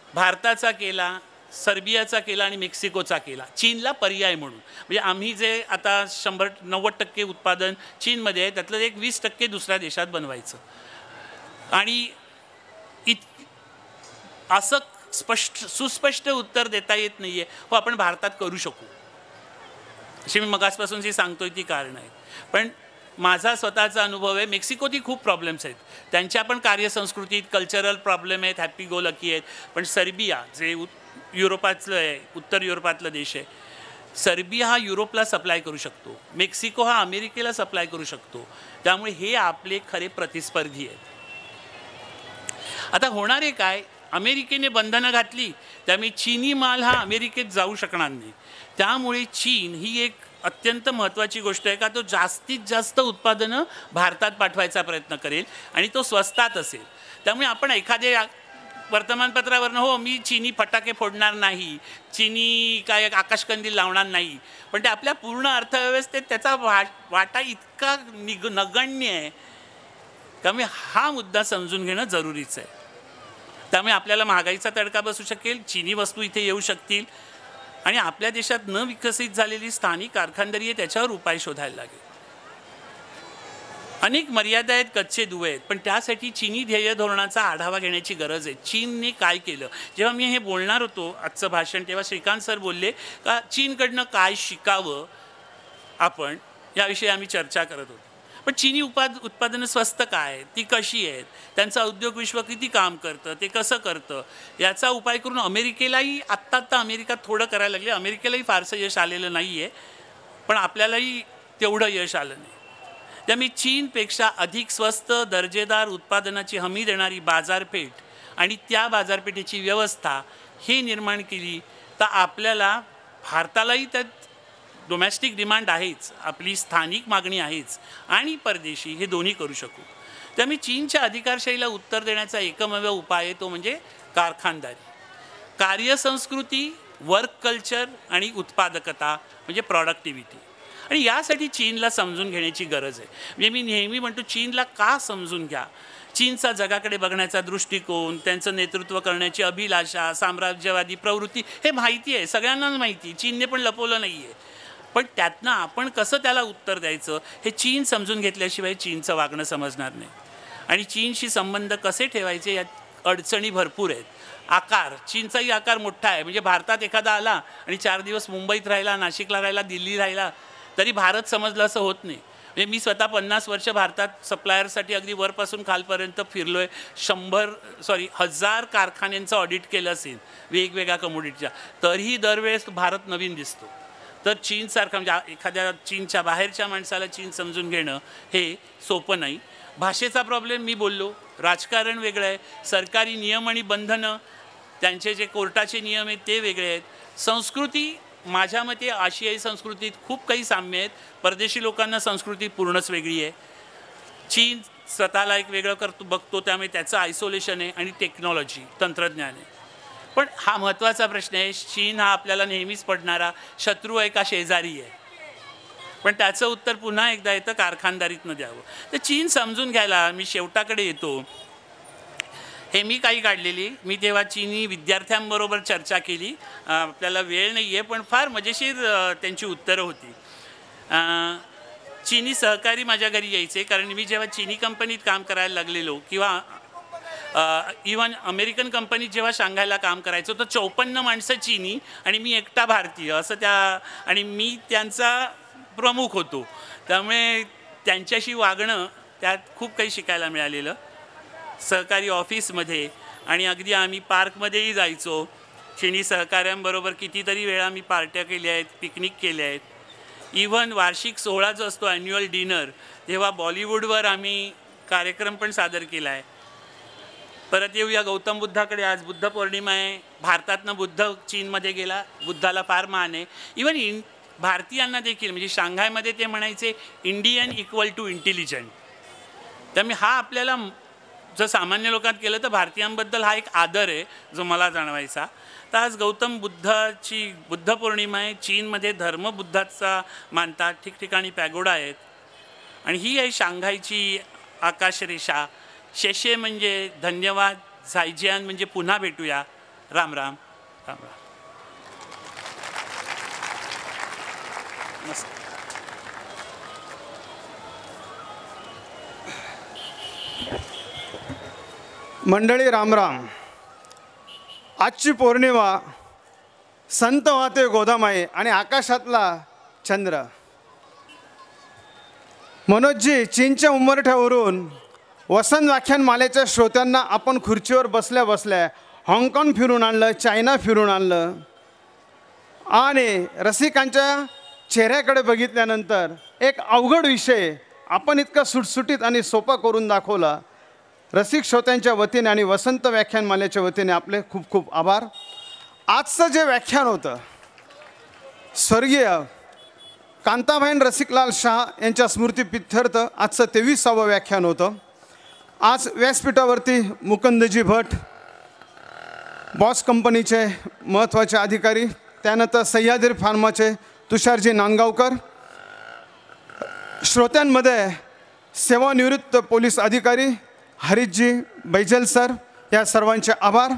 Speaker 8: भारताचा केला, सर्बियाचा केला आणि मेक्सिकोचा केला, चीनला पर्याय म्हणून. म्हणजे आम्ही जे आता 100-90% उत्पादन चीनमध्ये आहे त्यातलं एक 20% दुसऱ्या देशात बनवायचं. आणि असं सुस्पष्ट उत्तर देता येत नाही आहे, हो आपण भारतात करू शकू, अशी मी मगासपासून जी सांगतोय ती कारण आहेत. पण माझा स्वतःचा अनुभव आहे, मेक्सिकोतही खूप प्रॉब्लेम्स आहेत, त्यांच्या पण कार्यसंस्कृतीत कल्चरल प्रॉब्लेम आहेत, हॅपी गो लकी आहेत. पण सर्बिया जे युरोपातलं आहे, उत्तर युरोपातलं देश आहे, सर्बिया हा युरोपला सप्लाय करू शकतो, मेक्सिको हा अमेरिकेला सप्लाय करू शकतो. त्यामुळे हे आपले खरे प्रतिस्पर्धी आहेत. आता होणारे काय, अमेरिकेने बंधनं घातली त्यामुळे चीनी माल हा अमेरिकेत जाऊ शकणार नाही. त्यामुळे चीन ही एक अत्यंत महत्त्वाची गोष्ट आहे का तो जास्तीत जास्त उत्पादनं भारतात पाठवायचा प्रयत्न करेल आणि तो स्वस्तात असेल. त्यामुळे आपण एखाद्या वर्तमानपत्रावरनं हो मी चीनी फटाके फोडणार नाही, चीनी काय आकाशकंदील लावणार नाही, पण ते आपल्या पूर्ण अर्थव्यवस्थेत त्याचा वाटा इतका नगण्य आहे. त्यामुळे हा मुद्दा समजून घेणं जरुरीचं आहे. त्यामुळे आपल्याला महागाईचा तडका बसू शकेल, चीनी वस्तू इथे येऊ शकतील आणि आपल्या देशात न विकसित झालेली स्थानिक कारखानदारी आहे त्याच्यावर उपाय शोधायला लागेल. अनेक मर्यादा आहेत, कच्चे दुवे आहेत, पण त्यासाठी चीनी ध्येय धोरणाचा आढावा घेण्याची गरज आहे. चीनने काय केलं? जेव्हा मी हे बोलणार होतो आजचं भाषण, तेव्हा श्रीकांत सर बोलले का चीनकडनं काय शिकावं आपण, याविषयी आम्ही चर्चा करत होतो. पण चीनी उत्पादनं स्वस्त काय आहेत, ती कशी आहेत, त्यांचं उद्योग विश्व किती काम करतं, ते कसं करतं, याचा उपाय करून अमेरिकेलाही आत्ता अमेरिका थोडं करायला लागले. अमेरिकेलाही फारसं यश आलेलं नाही आहे, पण आपल्यालाही तेवढं यश आलं नाही. त्यामुळे चीनपेक्षा अधिक स्वस्त दर्जेदार उत्पादनाची हमी देणारी बाजारपेठ आणि त्या बाजारपेठेची व्यवस्था हे निर्माण केली तर आपल्याला, भारतालाही त्यात डोमेस्टिक डिमांड आहेच, आपली स्थानिक मागणी आहेच आणि परदेशी, हे दोन्ही करू शकू. त्यामुळे चीनच्या अधिकारशाहीला उत्तर देण्याचा एकमेव उपाय आहे तो म्हणजे कारखानदारी, कार्यसंस्कृती, वर्क कल्चर आणि उत्पादकता म्हणजे प्रॉडक्टिव्हिटी. आणि यासाठी चीनला समजून घेण्याची गरज आहे. म्हणजे मी नेहमी म्हणतो चीनला का समजून घ्या. चीनचा जगाकडे बघण्याचा दृष्टिकोन, त्यांचं नेतृत्व करण्याची अभिलाषा, साम्राज्यवादी प्रवृत्ती हे माहिती आहे, सगळ्यांनाच माहिती, चीनने पण लपवलं नाही आहे. पण त्यातनं आपण कसं त्याला उत्तर द्यायचं हे चीन समजून घेतल्याशिवाय चीनचं वागणं समजणार नाही. आणि चीनशी संबंध कसे ठेवायचे यात अडचणी भरपूर आहेत. आकार, चीनचाही आकार मोठा आहे. म्हणजे भारतात एखादा आला आणि 4 दिवस मुंबईत राहिला, नाशिकला राहिला, दिल्ली राहिला तरी भारत समजलं असं होत नाही. म्हणजे मी स्वतः 50 वर्ष भारतात सप्लायरसाठी अगदी वरपासून खालपर्यंत फिरलो आहे. 1000 कारखान्यांचं ऑडिट केलं असेल वेगवेगळ्या कमोडिटीच्या, तरीही दरवेळेस भारत नवीन दिसतो. तर चीनसारखा म्हणजे एखाद्या चीनच्या बाहेरच्या माणसाला चीन समजून घेणं हे सोपं नाही. भाषेचा प्रॉब्लेम मी बोललो, राजकारण वेगळं आहे, सरकारी नियम आणि बंधनं, त्यांचे जे कोर्टाचे नियम आहेत ते वेगळे आहेत. संस्कृती, माझ्या मते आशियाई संस्कृतीत खूप काही साम्य आहेत, परदेशी लोकांना संस्कृती पूर्णच वेगळी आहे. चीन स्वतःला एक वेगळं करतो बघतो, त्यामुळे त्याचं आयसोलेशन आहे आणि टेक्नॉलॉजी, तंत्रज्ञान आहे. पण हा महत्त्वाचा प्रश्न आहे, चीन हा आपल्याला नेहमीच पडणारा शत्रू आहे का शेजारी आहे? पण त्याचं उत्तर पुन्हा एकदा येतं कारखानदारीतनं द्यावं. तर चीन समजून घ्यायला मी शेवटाकडे येतो. हे मी काही काढलेली, मी तेव्हा चीनी विद्यार्थ्यांबरोबर चर्चा केली. आपल्याला वेळ नाही आहे पण फार मजेशीर त्यांची उत्तरं होती. चीनी सहकारी माझ्या घरी यायचे, कारण मी जेव्हा चीनी कंपनीत काम करायला लागलेलो किंवा इवन अमेरिकन कंपनीत जेव्हा शांघायला काम करायचो तर 54 माणसं चीनी आणि मी एकटा भारतीय असं आणि मी त्यांचा प्रमुख होतो. त्यामुळे त्यांच्याशी वागणं त्यात खूप काही शिकायला मिळालेलं. सहकारी ऑफिसमध्ये आणि अगदी आम्ही पार्कमध्येही जायचो. चीनी सहकाऱ्यांबरोबर कितीतरी वेळा मी पार्ट्या केल्या आहेत, पिकनिक केल्या आहेत. इव्हन वार्षिक सोहळा जो असतो ॲन्युअल डिनर, तेव्हा बॉलिवूडवर आम्ही कार्यक्रम पण सादर केला आहे. परत येऊया गौतम बुद्धाकडे. आज बुद्ध पौर्णिमा आहे. भारतातनं बुद्ध चीनमध्ये गेला, बुद्धाला फार मान आहे. इव्हन भारतीयांना देखील, म्हणजे शांघायमध्ये ते म्हणायचे इंडियन इक्वल टू इंटेलिजंट. त्यामुळे हा आपल्याला जर सामान्य लोकांत केलं तर भारतीयांबद्दल हा एक आदर आहे जो मला जाणवायचा. तर आज गौतम बुद्धाची बुद्ध पौर्णिमा आहे. चीनमध्ये धर्म बुद्धाचा मानतात, ठिकठिकाणी पॅगोडा आहेत. आणि ही आहे शांघायची आकाशरेषा. शेशे म्हणजे धन्यवाद, झायजियान म्हणजे पुन्हा भेटूया. राम राम राम राम. नमस्कार.
Speaker 9: मंडळी रामराम. आजची पौर्णिमा, संत वाहते गोदामाई आणि आकाशातला चंद्र. मनोजजी, चीनच्या उंबरठ्यावरून वसंत व्याख्यानमालेच्या श्रोत्यांना आपण खुर्चीवर बसल्या बसल्या हाँगकाँग फिरून आणलं, चायना फिरून आणलं आणि रसिकांच्या चेहऱ्याकडे बघितल्यानंतर एक अवघड विषय आपण इतका सुटसुटीत आणि सोपा करून दाखवला. रसिक श्रोत्यांच्या वतीने आणि वसंत व्याख्यानमालेच्या वतीने आपले खूप खूप आभार. आजचं जे व्याख्यान होतं स्वर्गीय कांताबाईन रसिकलाल शाह यांच्या स्मृतिप्रित्यर्थ आजचं 23वे व्याख्यान होतं. आज व्यासपीठावरती मुकुंदजी भट, बॉस कंपनीचे महत्त्वाचे अधिकारी, त्यानंतर सह्याद्री फार्माचे तुषारजी नांदगावकर, श्रोत्यांमध्ये सेवानिवृत्त पोलीस अधिकारी हरीशजी बैजल सर, या सर्वांचे आभार.